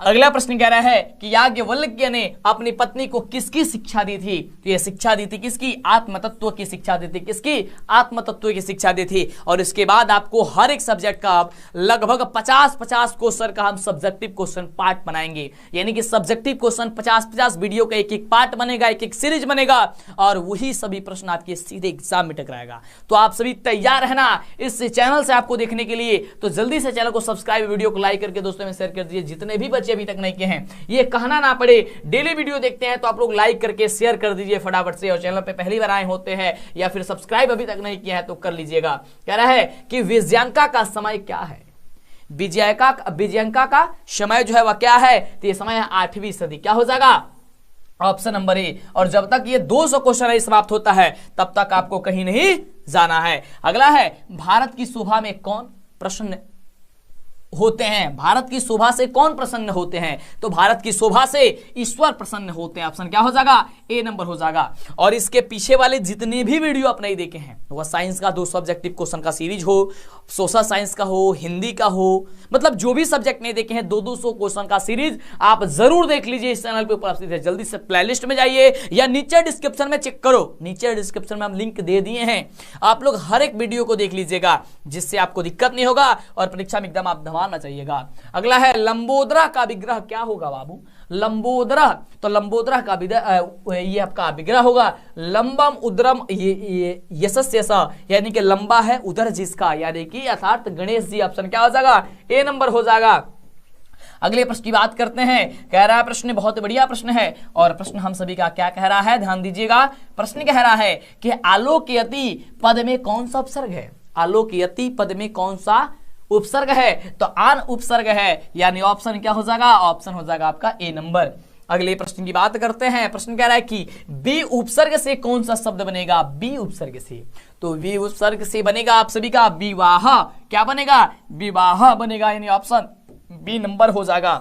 अगला प्रश्न कह रहा है कि याज्ञवल्क्य ने अपनी पत्नी को किसकी शिक्षा दी थी? तो ये शिक्षा दी थी किसकी? आत्म तत्व की शिक्षा दी थी। किसकी? आत्म तत्व की शिक्षा दी थी। और इसके बाद आपको हर एक सब्जेक्ट का लगभग 50 क्वेश्चन का हम सब्जेक्टिव क्वेश्चन पार्ट बनाएंगे, यानी कि सब्जेक्टिव क्वेश्चन 50 वीडियो का एक पार्ट बनेगा, एक सीरीज बनेगा और वही सभी प्रश्न आपके सीधे एग्जाम में टकराएगा। तो आप सभी तैयार रहना इस चैनल से आपको देखने के लिए। तो जल्दी से चैनल को सब्सक्राइब, वीडियो को लाइक करके दोस्तों में शेयर कर दीजिए। जितने भी बच्चे अभी तक नहीं किए हैं, ये कहना ना पड़े, डेली वीडियो देखते हैं तो आप लोग लाइक करके शेयर कर दीजिए फटाफट से। और चैनल पे पहली बार आए होते हैं या फिर सब्सक्राइब अभी तक नहीं किया है तो कर लीजिएगा। कह रहा है कि विजयांका का समय क्या है? विजयांका का समय जो है वह क्या है? तो ये समय है 8वीं सदी। क्या हो जाएगा? Option number A. और जब तक ये 200 क्वेश्चन समाप्त होता है तब तक आपको कहीं नहीं जाना है। अगला है भारत की शोभा में कौन प्रसन्न होते हैं? भारत की शोभा से कौन प्रसन्न होते हैं? तो भारत की शोभा से ईश्वर प्रसन्न होते हैं। ऑप्शन क्या हो जाएगा? ए नंबर हो जाएगा। और इसके पीछे वाले जितने भी वीडियो आप नहीं देखे हैं, वह साइंस का 2 सब्जेक्टिव क्वेश्चन का सीरीज हो, सोशल साइंस का हो, हिंदी का हो, मतलब जो भी सब्जेक्ट नहीं देखे हैं 200 क्वेश्चन का सीरीज आप जरूर देख लीजिए। इस चैनल पे उपलब्ध है। जल्दी से प्लेलिस्ट में जाइए या नीचे डिस्क्रिप्शन में चेक करो, नीचे डिस्क्रिप्शन में हम लिंक दे दिए हैं। आप लोग हर एक वीडियो को देख लीजिएगा जिससे आपको दिक्कत नहीं होगा और परीक्षा में एकदम आप धमाल मचाइएगा। अगला है लंबोदरा का विग्रह क्या होगा बाबू? लंबोदरा, तो लंबोदरा का ये आपका विग्रह होगा लंबम उदरम ये यशस्य स, यानी कि लंबा है उधर जिसका, यानी कि अर्थात गणेश जी। ऑप्शन क्या हो जाएगा? ए नंबर हो जाएगा। अगले प्रश्न की बात करते हैं। कह रहा है प्रश्न बहुत बढ़िया प्रश्न है, और प्रश्न हम सभी का क्या कह रहा है, ध्यान दीजिएगा। प्रश्न कह रहा है कि आलोकयति पद में कौन सा उपसर्ग है? आलोकयति पद में कौन सा उपसर्ग है? तो आन उपसर्ग है, यानी ऑप्शन क्या हो जाएगा? ऑप्शन हो जाएगा आपका ए नंबर। अगले प्रश्न की बात करते हैं। प्रश्न कह रहा है कि बी उपसर्ग से कौन सा शब्द बनेगा? बी उपसर्ग से, तो बी उपसर्ग से बनेगा आप सभी का विवाह। क्या बनेगा? विवाह बनेगा, यानी ऑप्शन बी नंबर हो जाएगा।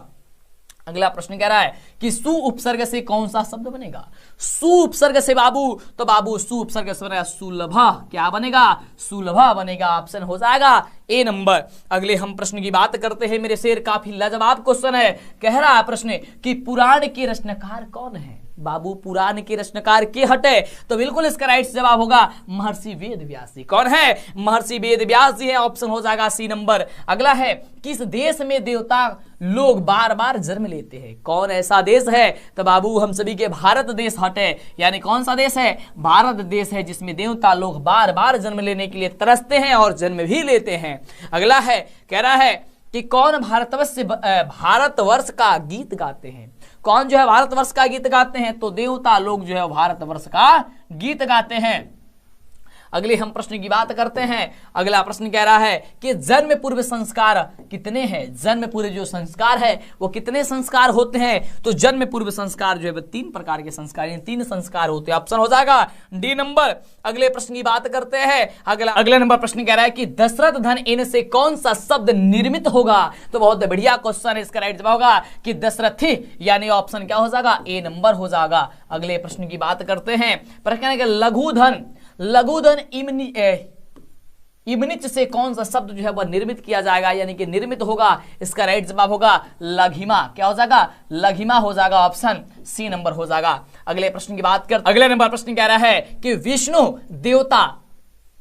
अगला प्रश्न कह रहा है कि सु उपसर्ग से कौन सा शब्द बनेगा? सु उपसर्ग से बाबू, तो बाबू सु उपसर्ग से बनेगा सुलभा। क्या बनेगा? सुलभा बनेगा, ऑप्शन हो जाएगा ए नंबर। अगले हम प्रश्न की बात करते हैं मेरे शेर, काफी लाजवाब क्वेश्चन है। कह रहा है प्रश्न कि पुराण के रचनाकार कौन है? बाबू पुराण के रचनाकार के हटे, तो बिल्कुल इसका राइट जवाब होगा महर्षि वेद व्यास जी। कौन है? महर्षि वेद व्यास जी है, ऑप्शन हो जाएगा सी नंबर। अगला है किस देश में देवता लोग बार बार जन्म लेते हैं? कौन ऐसा देश है? तो बाबू हम सभी के भारत देश हटे, यानी कौन सा देश है? भारत देश है, जिसमें देवता लोग बार बार जन्म लेने के लिए तरसते हैं और जन्म भी लेते हैं। अगला है, कह रहा है कि कौन भारतवर्ष का गीत गाते हैं? कौन जो है भारतवर्ष का गीत गाते हैं? तो देवता लोग जो है भारतवर्ष का गीत गाते हैं। अगले हम प्रश्न की बात करते हैं। अगला प्रश्न कह रहा है कि जन्म पूर्व संस्कार कितने हैं? जन्म पूर्व जो संस्कार है वो कितने संस्कार होते हैं? तो जन्म पूर्व संस्कार जो है 3 प्रकार के संस्कार, 3 संस्कार होते हैं, ऑप्शन हो जाएगा डी नंबर। अगले प्रश्न की बात करते हैं। अगला नंबर प्रश्न कह रहा है कि दशरथ धन इन से कौन सा शब्द निर्मित होगा? तो बहुत बढ़िया क्वेश्चन है, इसका राइट जवाब होगा कि दशरथी, यानी ऑप्शन क्या हो जाएगा? ए नंबर हो जाएगा। अगले प्रश्न की बात करते हैं। प्रश्न लघुधन, लघुधन इमनिच से कौन सा शब्द जो है वह निर्मित किया जाएगा, यानी कि निर्मित होगा? इसका राइट जवाब होगा लघिमा। क्या हो जाएगा? लघिमा हो जाएगा, ऑप्शन सी नंबर हो जाएगा। अगले प्रश्न की बात कर, अगले नंबर प्रश्न कह रहा है कि विष्णु देवता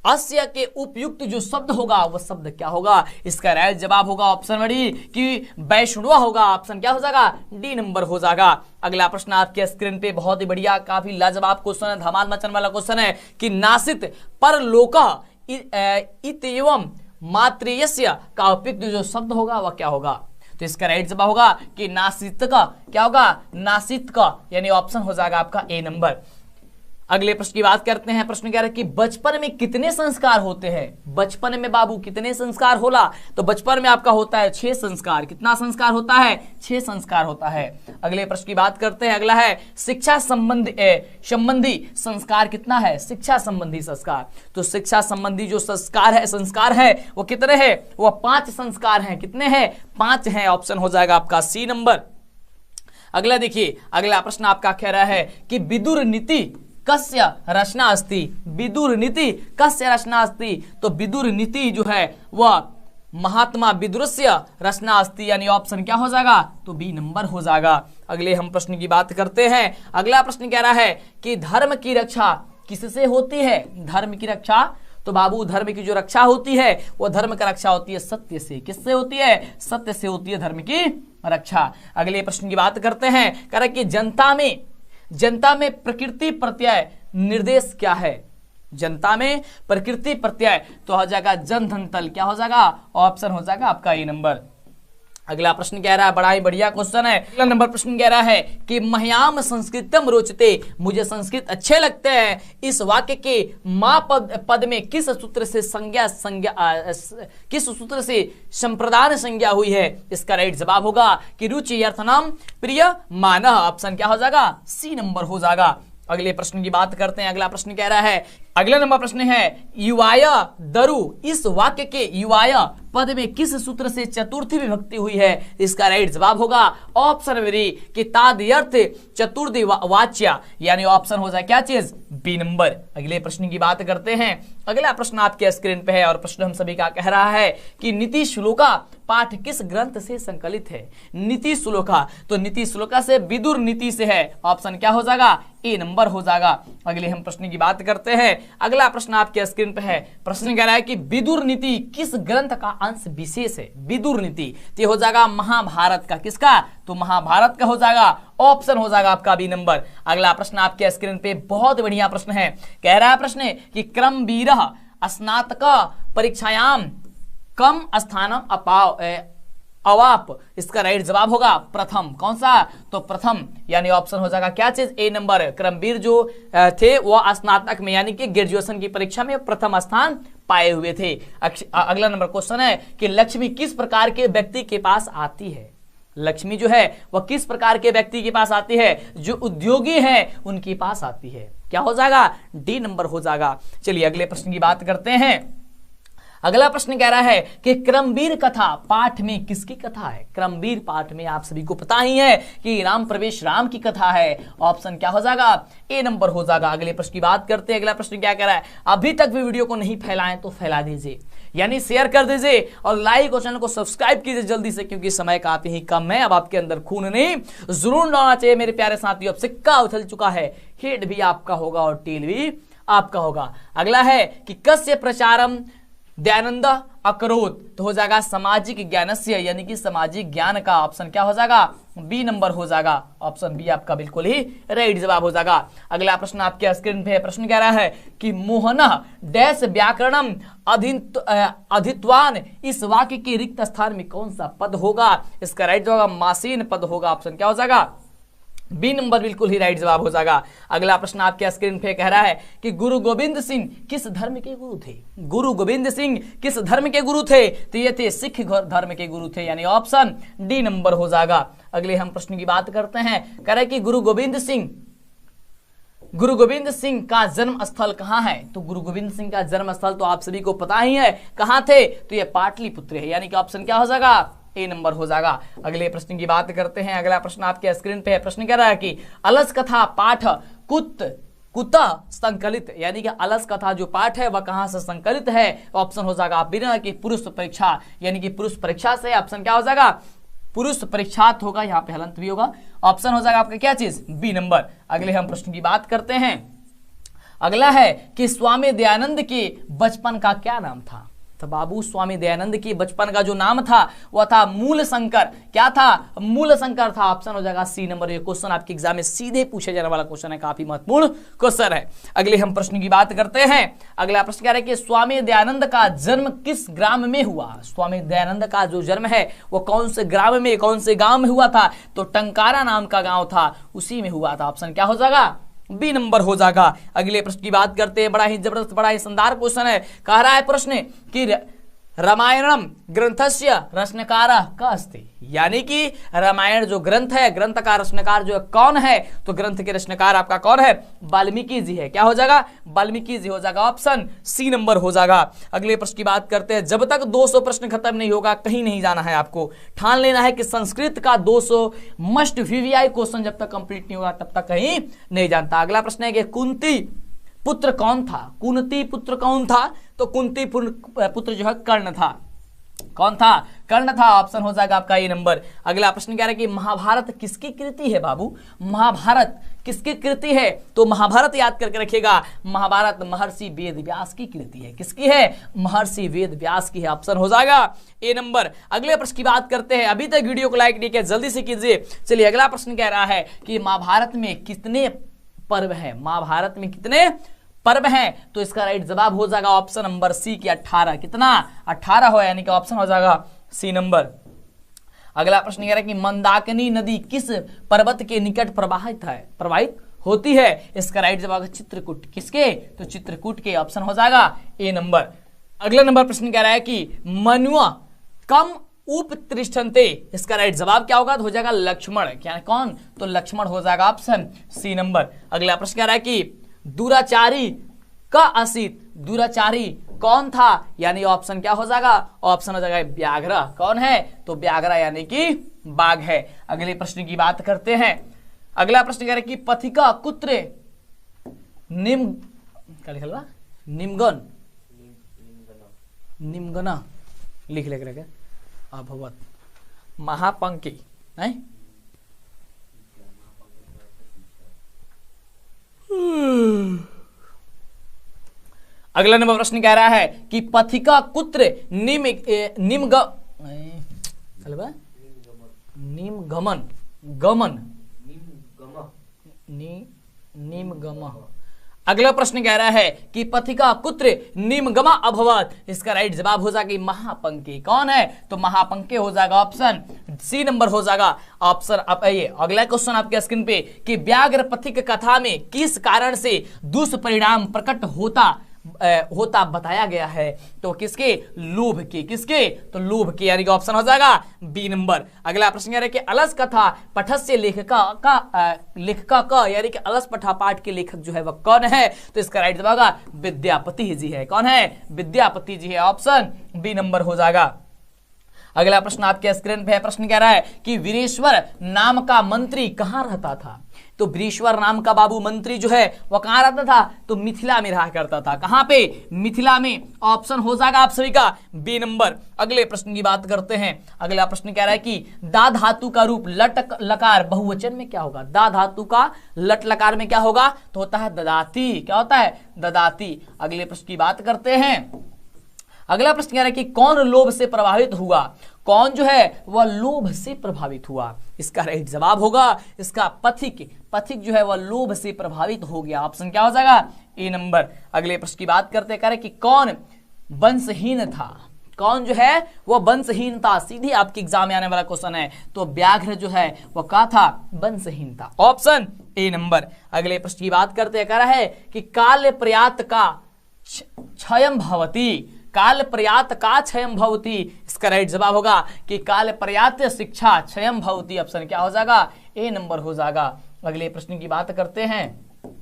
अस्य के उपयुक्त जो शब्द होगा वो शब्द क्या होगा? इसका राइट जवाब होगा ऑप्शन बड़ी कि वैष्णव होगा, ऑप्शन क्या हो जाएगा? डी नंबर हो जाएगा। अगला प्रश्न आपके स्क्रीन पे बहुत ही बढ़िया काफी लाजवाब क्वेश्चन है, धमाल मचने वाला क्वेश्चन है कि नासित परलोक इत्येवं मात्रेयस्य का उपयुक्त जो शब्द होगा वह क्या होगा? तो इसका राइट जवाब होगा कि नासित का, क्या होगा? नासित का, यानी ऑप्शन हो जाएगा आपका ए नंबर। अगले प्रश्न की बात करते हैं। प्रश्न कह रहा है कि बचपन में कितने संस्कार होते हैं? बचपन में बाबू कितने संस्कार होला? तो बचपन में आपका होता है 6 संस्कार। कितना संस्कार होता है? 6 संस्कार होता है। अगले प्रश्न की बात करते हैं। अगला है शिक्षा संबंधी संस्कार कितना है? शिक्षा संबंधी संस्कार, तो शिक्षा संबंधी जो संस्कार है वो कितने हैं? वो 5 संस्कार हैं। कितने हैं? 5 हैं, ऑप्शन हो जाएगा आपका सी नंबर। अगला देखिए, अगला प्रश्न आपका कह रहा है कि विदुर नीति कस्य रचना अस्ति? विदुर नीति कस्य रचना अस्ति? तो विदुर नीति जो है वह महात्मा विदुरस्य रचना अस्ति, यानी ऑप्शन क्या हो जाएगा? तो बी नंबर हो जाएगा। अगले हम प्रश्न की बात करते हैं। अगला प्रश्न कह रहा है कि धर्म की रक्षा किससे होती है? धर्म की रक्षा, तो बाबू धर्म की जो रक्षा होती है वो धर्म की रक्षा होती है सत्य से। किससे होती है? सत्य से होती है धर्म की रक्षा। अगले प्रश्न की बात करते हैं। कह रहा है कि जनता में प्रकृति प्रत्यय निर्देश क्या है? जनता में प्रकृति प्रत्यय तो हो जाएगा जनधन तल। क्या हो जाएगा? ऑप्शन हो जाएगा आपका ए नंबर। अगला प्रश्न कह रहा है, बड़ा ही बढ़िया क्वेश्चन है। अगला नंबर प्रश्न कह रहा है कि मह्याम संस्कृतम रोचते, मुझे संस्कृत अच्छे लगते हैं। इस वाक्य के मां पद में किस सूत्र से किस सूत्र से संप्रदान संज्ञा हुई है? इसका राइट जवाब होगा कि रुचि अर्थनाम प्रिय मान, ऑप्शन क्या हो जाएगा? सी नंबर हो जाएगा। अगले प्रश्न की बात करते हैं। अगला प्रश्न कह रहा है, अगला नंबर प्रश्न है युवाय दरु, इस वाक्य के युवाय पद में किस सूत्र से चतुर्थी विभक्ति हुई है? इसका राइट जवाब होगा ऑप्शन बी कि तादर्थ चतुर्थी वाच्या, यानी ऑप्शन हो जाए क्या चीज? B number. अगले प्रश्न की बात करते हैं। अगला प्रश्न आपके स्क्रीन पे है और प्रश्न हम सभी का कह रहा है कि नीति श्लोका पाठ किस ग्रंथ से संकलित है? नीति श्लोका, तो नीति श्लोका से विदुर नीति से है, ऑप्शन क्या हो जाएगा? ए नंबर हो जाएगा। अगले हम प्रश्न की बात करते हैं। अगला प्रश्न आपके स्क्रीन पे है। प्रश्न कह रहा है कि विदुर नीति किस ग्रंथ का अंश विशेष है? विदुर नीति तो हो जाएगा महाभारत का। किसका? तो महाभारत का हो जाएगा। ऑप्शन हो जाएगा आपका बी नंबर। अगला प्रश्न आपके स्क्रीन पे बहुत बढ़िया प्रश्न है। कह रहा है प्रश्न कि क्रमवीर स्नातक परीक्षायाम कम स्थानम अवाप, इसका राइट जवाब होगा प्रथम। कौन सा? तो प्रथम, यानी ऑप्शन हो जाएगा क्या चीज? ए नंबर। क्रमवीर जो थे वो स्नातक में यानी कि ग्रेजुएशन की परीक्षा में प्रथम स्थान पाए हुए थे। अगला नंबर क्वेश्चन है कि लक्ष्मी किस प्रकार के व्यक्ति के पास आती है? लक्ष्मी जो है वह किस प्रकार के व्यक्ति के पास आती है? जो उद्योगी हैं उनके पास आती है। क्या हो जाएगा? डी नंबर हो जाएगा। चलिए अगले प्रश्न की बात करते हैं। अगला प्रश्न कह रहा है कि क्रमवीर कथा पाठ में किसकी कथा है? क्रमवीर पाठ में आप सभी को पता ही है कि राम प्रवेश राम की कथा है। ऑप्शन क्या हो जाएगा? ए नंबर हो जाएगा। अगले प्रश्न की बात करते हैं। अगला प्रश्न क्या कह रहा है? अभी तक भी वीडियो को नहीं फैलाएं तो फैला दीजिए, यानी शेयर कर दीजिए और लाइक और चैनल को सब्सक्राइब कीजिए जल्दी से, क्योंकि समय काफी ही कम है। अब आपके अंदर खून नहीं जरूर डालना चाहिए मेरे प्यारे साथियों। अब सिक्का उछल चुका है, हेड भी आपका होगा और टेल भी आपका होगा। अगला है कि कस्य प्रचारम दयानंद अकरोत, तो हो जाएगा सामाजिक ज्ञानस्य, यानी कि सामाजिक ज्ञान का। ऑप्शन क्या हो जाएगा? बी नंबर हो जाएगा। ऑप्शन बी आपका बिल्कुल ही राइट जवाब हो जाएगा। अगला प्रश्न आपके स्क्रीन पे है। प्रश्न कह रहा है कि मोहन डैश व्याकरणम अधित्वान, इस वाक्य के रिक्त स्थान में कौन सा पद होगा? इसका राइट जवाब मासीन पद होगा। ऑप्शन क्या हो जाएगा? बी नंबर बिल्कुल ही राइट जवाब हो जाएगा। अगला प्रश्न आपके स्क्रीन पे कह रहा है कि गुरु गोविंद सिंह किस धर्म के गुरु थे? गुरु गोविंद सिंह किस धर्म के गुरु थे? तो ये थे सिख धर्म के गुरु थे, यानी ऑप्शन डी नंबर हो जाएगा। अगले हम प्रश्न की बात करते हैं। कह रहा है कि गुरु गोविंद सिंह का जन्म स्थल कहाँ है? तो गुरु गोविंद सिंह का जन्म स्थल तो आप सभी को पता ही है कहाँ थे, तो ये पाटलिपुत्र है, यानी कि ऑप्शन क्या हो जाएगा? ए नंबर हो जाएगा। अगले प्रश्न की बात करते हैं। अगला प्रश्न आपके स्क्रीन पे है। प्रश्न कह रहा है कि अलस कथा पाठ कुतः संकलित, यानी कि अलस कथा जो पाठ है वह कहां से संकलित है? ऑप्शन हो जाएगा बिना कि पुरुष परीक्षा, यानी कि पुरुष परीक्षा से। ऑप्शन क्या हो जाएगा? पुरुष परीक्षात होगा, यहाँ पे हलंत भी होगा। ऑप्शन हो जाएगा आपका क्या चीज? B number. अगले हम प्रश्न की बात करते हैं। अगला है कि स्वामी दयानंद के बचपन का क्या नाम था? तो बाबू स्वामी दयानंद की बचपन का जो नाम था वह था मूल शंकर। क्या था? मूल शंकर था। ऑप्शन हो जाएगा सी नंबर। ये क्वेश्चन आपके एग्जाम में सीधे पूछे जाने वाला क्वेश्चन है, काफी महत्वपूर्ण क्वेश्चन है। अगले हम प्रश्न की बात करते हैं। अगला प्रश्न कह रहा है कि स्वामी दयानंद का जन्म किस ग्राम में हुआ? स्वामी दयानंद का जो जन्म है वो कौन से ग्राम में, कौन से गांव में हुआ था? तो टंकारा नाम का गांव था, उसी में हुआ था। ऑप्शन क्या हो जाएगा? बी नंबर हो जाएगा। अगले प्रश्न की बात करते हैं। बड़ा ही जबरदस्त, बड़ा ही शानदार क्वेश्चन है। कह रहा है प्रश्न कि रामायणम ग्रंथस्य रचनाकारः कः अस्ति, यानी कि रामायण जो ग्रंथ है, ग्रंथ का रचनाकार जो है कौन है? तो ग्रंथ के रचनाकार आपका कौन है? वाल्मीकि जी है। क्या हो जाएगा? वाल्मीकि जी हो जाएगा। ऑप्शन सी नंबर हो जाएगा। अगले प्रश्न की बात करते हैं। जब तक 200 प्रश्न खत्म नहीं होगा कहीं नहीं जाना है, आपको ठान लेना है कि संस्कृत का 200 मस्ट वीवीआई क्वेश्चन जब तक कंप्लीट नहीं होगा तब तक कहीं नहीं जानता। अगला प्रश्न है कि कुंती पुत्र कौन था? कुंती पुत्र कौन था? तो कुंती पुत्र जो है कर्ण था। कौन था? कर्ण था। ऑप्शन हो जाएगा आपका ये नंबर। अगला प्रश्न कह रहा है कि महाभारत किसकी कृति है? बाबू महाभारत किसकी कृति है? तो महाभारत याद करके रखिएगा, महाभारत महर्षि वेद व्यास की कृति है। किसकी है? महर्षि वेद व्यास की है। ऑप्शन हो जाएगा ए नंबर। अगले प्रश्न की बात करते हैं। अभी तक वीडियो को लाइक नहीं किया जल्दी से कीजिए। चलिए अगला प्रश्न कह रहा है कि महाभारत में कितने पर्व है? महाभारत में कितने पर्व हैं? तो इसका राइट जवाब हो जाएगा ऑप्शन नंबर सी की 18। कितना? 18 हो, यानी कि ऑप्शन हो जाएगा सी नंबर। अगला प्रश्न कह रहा है कि मंदाकिनी नदी किस पर्वत के निकट प्रवाहित होती है? इसका राइट जवाब चित्रकूट। किसके? तो चित्रकूट के। ऑप्शन हो जाएगा ए नंबर। अगला नंबर प्रश्न कह रहा है कि मनुआ कम उपतिष्ठन्ते, इसका राइट जवाब क्या होगा? तो हो जाएगा लक्ष्मण। क्या कौन? तो लक्ष्मण हो जाएगा। Option C number. अगला प्रश्न कह रहा है कि दुराचारी का असित, दुराचारी कौन था? यानी ऑप्शन क्या हो जाएगा? ऑप्शन हो जाएगा व्याघ्र। कौन है? तो व्याघ्र यानी कि बाघ है। अगले प्रश्न की बात करते हैं। अगला प्रश्न कह रहे कि पथिका कुत्र निम्गना लिख ले अभवत महापंकी नहीं अगला नंबर प्रश्न कह रहा है कि पथिका कुत्र निमगम। अगला प्रश्न कह रहा है कि पथिका कुत्र निमगमा अभवत। इसका राइट जवाब हो जाएगा महापंके। कौन है? तो महापंके हो जाएगा, ऑप्शन सी नंबर हो जाएगा ऑप्शन। अब ये अगला क्वेश्चन आपके स्क्रीन पे कि व्याघ्र पथिक कथा में किस कारण से दुष्परिणाम प्रकट होता बताया गया है? तो किसके? लोभ के। किसके? तो लोभ के, यानी कि ऑप्शन हो जाएगा बी नंबर। अगला प्रश्न कह रहा है कि अलस कथा पठस्य लेखका का यानी कि अलस पठा पाठ के लेखक जो है वह कौन है? तो इसका राइट जवाब होगा विद्यापति जी है। कौन है? विद्यापति जी है, ऑप्शन बी नंबर हो जाएगा। अगला प्रश्न आपके स्क्रीन पे है। प्रश्न कह रहा है कि वीरेश्वर नाम का मंत्री कहां रहता था? तो वीरेश्वर नाम का बाबू मंत्री जो है वह कहां रहता था? तो मिथिला में रहा करता था। कहां पे? मिथिला में, ऑप्शन हो जाएगा आप सभी का बी नंबर। अगले प्रश्न की बात करते हैं। अगला प्रश्न कह रहा है कि दा धातु का रूप लट लकार बहुवचन में क्या होगा? दा धातु का लट लकार में क्या होगा? तो होता है ददाती। क्या होता है? ददाती। अगले प्रश्न की बात करते हैं। अगला प्रश्न कह रहा है कि कौन लोभ से प्रभावित हुआ? कौन जो है वह लोभ से प्रभावित हुआ? इसका राइट जवाब होगा इसका पथिक। पथिक जो है वह लोभ से प्रभावित हो गया। ऑप्शन क्या हो जाएगा? ए नंबर। अगले प्रश्न की बात करते हैं कि कौन वंशहीन था? कौन जो है वह वंशहीन था? सीधी आपके एग्जाम में आने वाला क्वेश्चन है। तो व्याघ्र जो है वह क्या था? वंशहीन था, ऑप्शन ए नंबर। अगले प्रश्न की बात करते हैं, कह रहा है कि काल प्रयात का क्षयम भवती। काल प्रयात का क्षयम भवती। इसका राइट जवाब होगा कि काल प्रयात शिक्षा क्षयम भवती। ऑप्शन क्या हो जाएगा? ए नंबर हो जाएगा। अगले प्रश्न की बात करते हैं।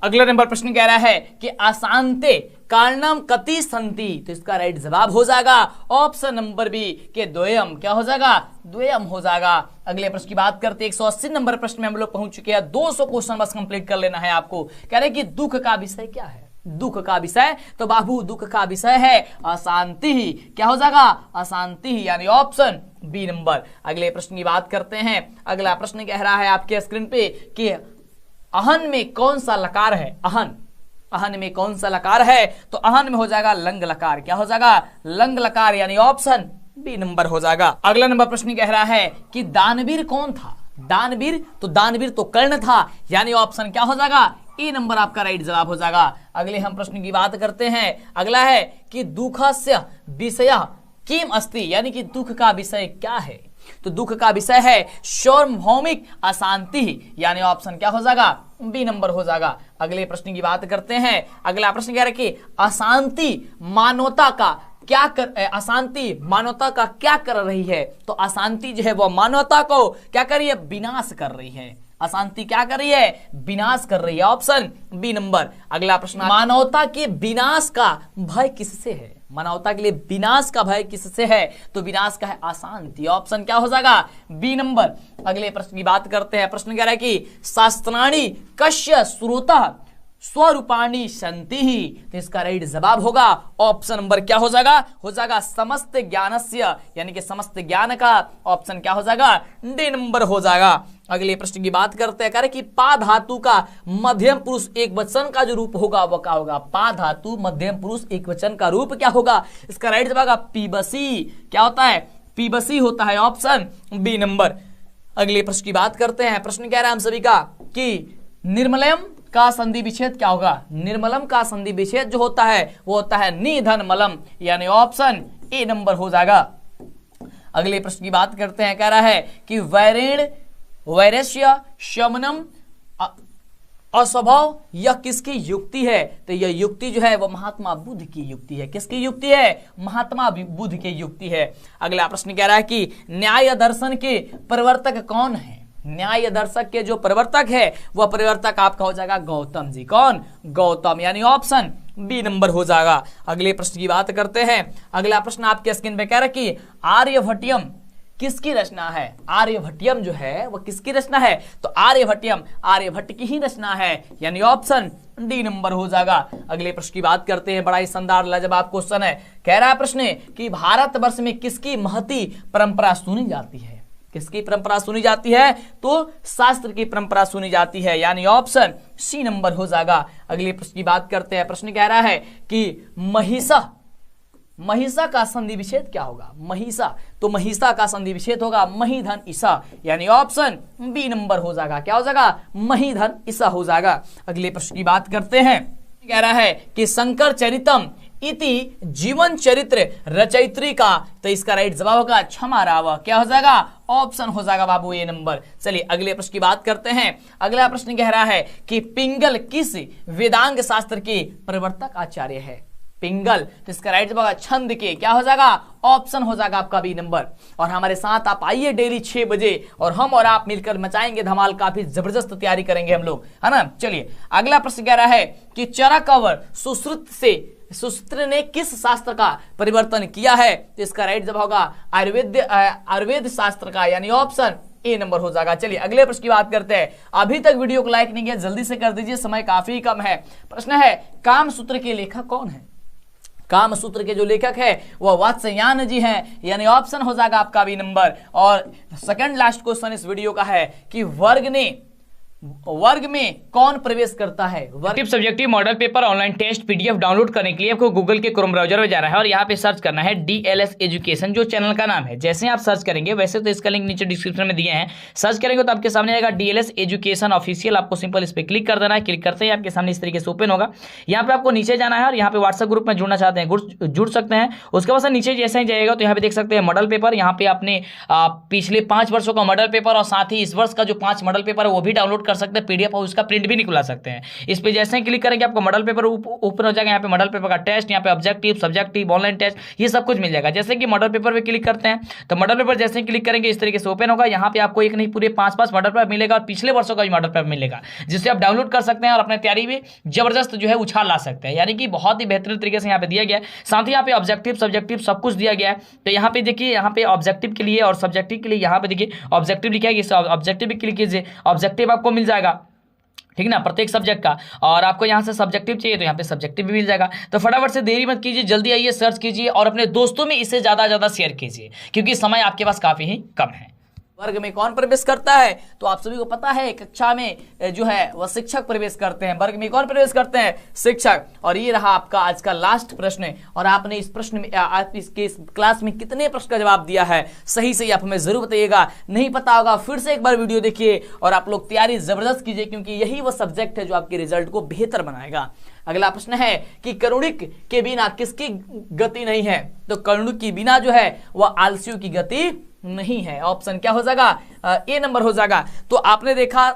अगला नंबर प्रश्न कह रहा है कि अशांते कारणम कति संति। तो इसका राइट जवाब हो जाएगा ऑप्शन नंबर बी के द्वयम। क्या हो जाएगा? द्वयम हो जाएगा। अगले प्रश्न की बात करते हैं। 180 नंबर प्रश्न में हम लोग पहुंच चुके हैं। 200 क्वेश्चन बस कंप्लीट कर लेना है आपको। कह रहे कि दुख का विषय क्या है? दुख का विषय, तो बाबू दुख का विषय है अशांति ही। क्या हो जाएगा? अशांति ही, यानी ऑप्शन बी नंबर। अगले प्रश्न की बात करते हैं। अगला प्रश्न कह रहा है आपके स्क्रीन पे कि अहन में कौन सा लकार है? अहन में कौन सा लकार है? तो अहन में हो जाएगा लंग लकार। क्या हो जाएगा? लंग लकार, यानी ऑप्शन बी नंबर हो जाएगा। अगला नंबर प्रश्न कह रहा है कि दानवीर कौन था? दानवीर, तो दानवीर तो कर्ण था, यानी ऑप्शन क्या हो जाएगा? ए नंबर आपका राइट जवाब हो जाएगा। अगले हम प्रश्न की बात करते हैं। अगला है कि दुखस्य विषय किम अस्ति, यानी कि दुख का विषय क्या है? तो दुख का विषय है सार्वभौमिक अशांति, यानी ऑप्शन क्या हो जाएगा? बी नंबर हो जाएगा। अगले प्रश्न की बात करते हैं। अगला प्रश्न कह रहा है कि अशांति मानवता का अशांति मानवता का क्या कर रही है? तो अशांति जो है वो मानवता को क्या कर रही है? विनाश कर रही है। अशांति क्या कर रही है? विनाश कर रही है, ऑप्शन बी नंबर। अगला प्रश्न, मानवता के विनाश का भय किससे है? मानवता के लिए विनाश का भय किससे है? तो विनाश का है अशांति। ऑप्शन क्या हो जाएगा? B number. अगले प्रश्न की बात करते हैं। प्रश्न कह रहा है कि शास्त्राणी कस्य श्रोता स्वरूपाणी संति ही। तो इसका राइट जवाब होगा ऑप्शन नंबर क्या हो जाएगा? हो जाएगा समस्त ज्ञानस्य, यानी कि समस्त ज्ञान का। ऑप्शन क्या हो जाएगा? डी नंबर हो जाएगा। अगले प्रश्न की बात करते हैं। कह रहे कि पा धातु का मध्यम पुरुष एक वचन का जो रूप होगा वह क्या होगा? पा धातु मध्यम पुरुष एक वचन का रूप क्या होगा? इसका राइट जवाब होगा पीबसी। क्या होता है? पीबसी होता है, ऑप्शन बी नंबर। अगले प्रश्न की बात करते हैं। प्रश्न कह रहा है हम सभी का कि निर्मलम का संधि विच्छेद क्या होगा? निर्मलम का संधि विच्छेद जो होता है वो होता है निधन मलम, यानी ऑप्शन ए नंबर हो जाएगा। अगले प्रश्न की बात करते हैं। कह रहा है कि वैरस्य शमनम अस्वभाव यह किसकी युक्ति है? तो यह युक्ति जो है वो महात्मा बुद्ध की युक्ति है। किसकी युक्ति है? महात्मा बुद्ध की युक्ति है। अगला प्रश्न कह रहा है कि न्याय दर्शन के प्रवर्तक कौन है? न्याय दर्शक के जो प्रवर्तक है वह प्रवर्तक आपका हो जाएगा गौतम जी। कौन? गौतम, यानी ऑप्शन बी नंबर हो जाएगा। अगले प्रश्न की बात करते हैं। अगला प्रश्न आपके स्क्रीन पे कह रहा है कि आर्यभट्टियम किसकी रचना है? आर्यभट्टियम जो है वह किसकी रचना है? तो आर्यभट्टियम आर्यभट्ट की ही रचना है, यानी ऑप्शन डी नंबर हो जाएगा। अगले प्रश्न की बात करते हैं। बड़ा ही शानदार लाजवाब क्वेश्चन है। कह रहा है प्रश्न कि भारतवर्ष में किसकी महती परंपरा सुनी जाती है? किसकी परंपरा सुनी जाती है? तो शास्त्र की परंपरा सुनी जाती है, यानी ऑप्शन सी नंबर हो जाएगा। अगले प्रश्न की बात करते हैं। प्रश्न कह रहा है कि महिषा का संधि विच्छेद क्या होगा? महिषा, तो महिषा का संधि विच्छेद होगा मही धन ईसा, यानी ऑप्शन बी नंबर हो जाएगा। क्या हो जाएगा? मही धन ईसा हो जाएगा। अगले प्रश्न की बात करते हैं। कह रहा है कि शंकर चरितम इति जीवन चरित्र रचयित्री का, तो इसका राइट जवाब होगा क्षमा राव। क्या हो जाएगा? ऑप्शन हो जाएगा बाबू ए नंबर। चलिए अगले प्रश्न की बात करते हैं। अगला प्रश्न कह रहा है कि पिंगल किस वेदांग शास्त्र के प्रवर्तक आचार्य है? पिंगल, तो इसका राइट जवाब छंद के। क्या हो जाएगा? ऑप्शन हो जाएगा आपका बी नंबर। और हमारे साथ आप आइए डेली 6 बजे और हम और आप मिलकर मचाएंगे धमाल, काफी जबरदस्त तैयारी करेंगे हम लोग, है ना। चलिए अगला प्रश्न कह रहा है कि चरक और सुश्रुत ने किस शास्त्र का परिवर्तन किया है? तो इसका राइट जवाब होगा आयुर्वेद शास्त्र का, यानी ऑप्शन ए नंबर हो जाएगा। चलिए अगले प्रश्न की बात करते हैं। अभी तक वीडियो को लाइक नहीं किया जल्दी से कर दीजिए, समय काफी कम है। प्रश्न है कामसूत्र के लेखक कौन है? कामसूत्र के जो लेखक है वह वात्स्यायन जी हैं, यानी ऑप्शन हो जाएगा आपका बी नंबर। और सेकंड लास्ट क्वेश्चन इस वीडियो का है कि वर्ग में कौन प्रवेश करता है? Subjective model paper online test PDF download करने के लिए आपको गूगल के क्रोम ब्राउजर में जाना है और यहाँ पे सर्च करना है डीएलएस एजुकेशन, जो चैनल का नाम है। जैसे आप सर्च करेंगे, वैसे तो इसका लिंक नीचे डिस्क्रिप्शन में दिए हैं, सर्च करेंगे तो आपके सामने आएगा डीएलएस एजुकेशन ऑफिशियल। आपको सिंपल इस पर क्लिक कर देना है। क्लिक करते ही आपके सामने इस तरीके से ओपन होगा। यहाँ पे आपको नीचे जाना है और यहाँ पे व्हाट्सएप ग्रुप में जुड़ना चाहते हैं जुड़ सकते हैं। उसके बाद नीचे जैसे ही जाएगा तो यहाँ पे देख सकते हैं मॉडल पेपर। यहाँ पे आपने पिछले 5 वर्षों का मॉडल पेपर और साथ ही इस वर्ष का जो 5 मॉडल पेपर है वो भी डाउनलोड कर सकते हैं पीडीएफ, और उसका प्रिंट भी निकला सकते हैं। इस पे जैसे ही क्लिक करेंगे आपको मॉडल पेपर ओपन हो जाएगा। यहाँ पे मॉडल पेपर का टेस्ट, यहाँ पे ऑब्जेक्टिव, सब्जेक्टिव, ऑनलाइन टेस्ट, ये सब कुछ मिल जाएगा। जैसे कि मॉडल पेपर पे क्लिक करते हैं तो मॉडल पेपर जैसे ही क्लिक करेंगे इस तरीके से ओपन होगा। यहाँ पे आपको एक नहीं पूरे 5 मॉडल पेपर मिलेगा और पिछले वर्षों का भी मॉडल पेपर मिलेगा, जिससे आप डाउनलोड कर सकते हैं और अपने तैयारी में जबरदस्त जो है उछाल ला सकते हैं। यानी कि बहुत ही बेहतरीन तरीके से यहाँ पे दिया गया है। साथ ही यहाँ पे ऑब्जेक्टिव, सब्जेक्टिव सब कुछ दिया गया है। तो यहाँ पे देखिए, यहाँ पे ऑब्जेक्टिव के लिए और सब्जेक्टिव के लिए यहाँ पे देखिए ऑब्जेक्टिव लिखा है, ऑब्जेक्टिव भी क्लिक कीजिए, ऑब्जेक्टिव आपको मिल जाएगा, ठीक ना, प्रत्येक सब्जेक्ट का। और आपको यहाँ से सब्जेक्टिव चाहिए तो यहाँ पे सब्जेक्टिव भी मिल जाएगा। तो फटाफट से देरी मत कीजिए, जल्दी आइए, सर्च कीजिए और अपने दोस्तों में इसे ज़्यादा शेयर कीजिए, क्योंकि समय आपके पास काफ़ी ही कम है। वर्ग में कौन प्रवेश करता है? तो आप सभी को पता है कक्षा में जो है वह शिक्षक प्रवेश करते हैं। वर्ग में कौन प्रवेश करते हैं? शिक्षक। और ये रहा आपका आज का लास्ट प्रश्न। और आपने इस प्रश्न में इस क्लास में कितने प्रश्न का जवाब दिया है सही से आप हमें जरूर बताइएगा। नहीं पता होगा फिर से एक बार वीडियो देखिए और आप लोग तैयारी जबरदस्त कीजिए, क्योंकि यही वो सब्जेक्ट है जो आपके रिजल्ट को बेहतर बनाएगा। अगला प्रश्न है कि करुणिक के बिना किसकी गति नहीं है? तो करुणिक के बिना जो है वह आलसियों की गति नहीं है। ऑप्शन क्या हो जाएगा? ए नंबर हो जाएगा। तो आपने देखा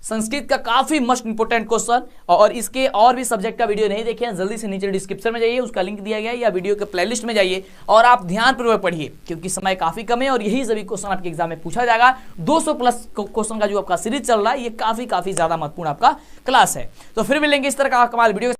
संस्कृत का काफी मोस्ट इंपोर्टेंट क्वेश्चन, और इसके और भी सब्जेक्ट का वीडियो नहीं देखे हैं जल्दी से नीचे डिस्क्रिप्शन में जाइए, उसका लिंक दिया गया है, या वीडियो के प्लेलिस्ट में जाइए और आप ध्यानपूर्वक पढ़िए, क्योंकि समय काफी कम है और यही सभी क्वेश्चन आपके एग्जाम में पूछा जाएगा। 200 प्लस क्वेश्चन का जो आपका सीरीज चल रहा है, ये काफी ज्यादा महत्वपूर्ण आपका क्लास है। तो फिर मिलेंगे इस तरह का कमाल वीडियो।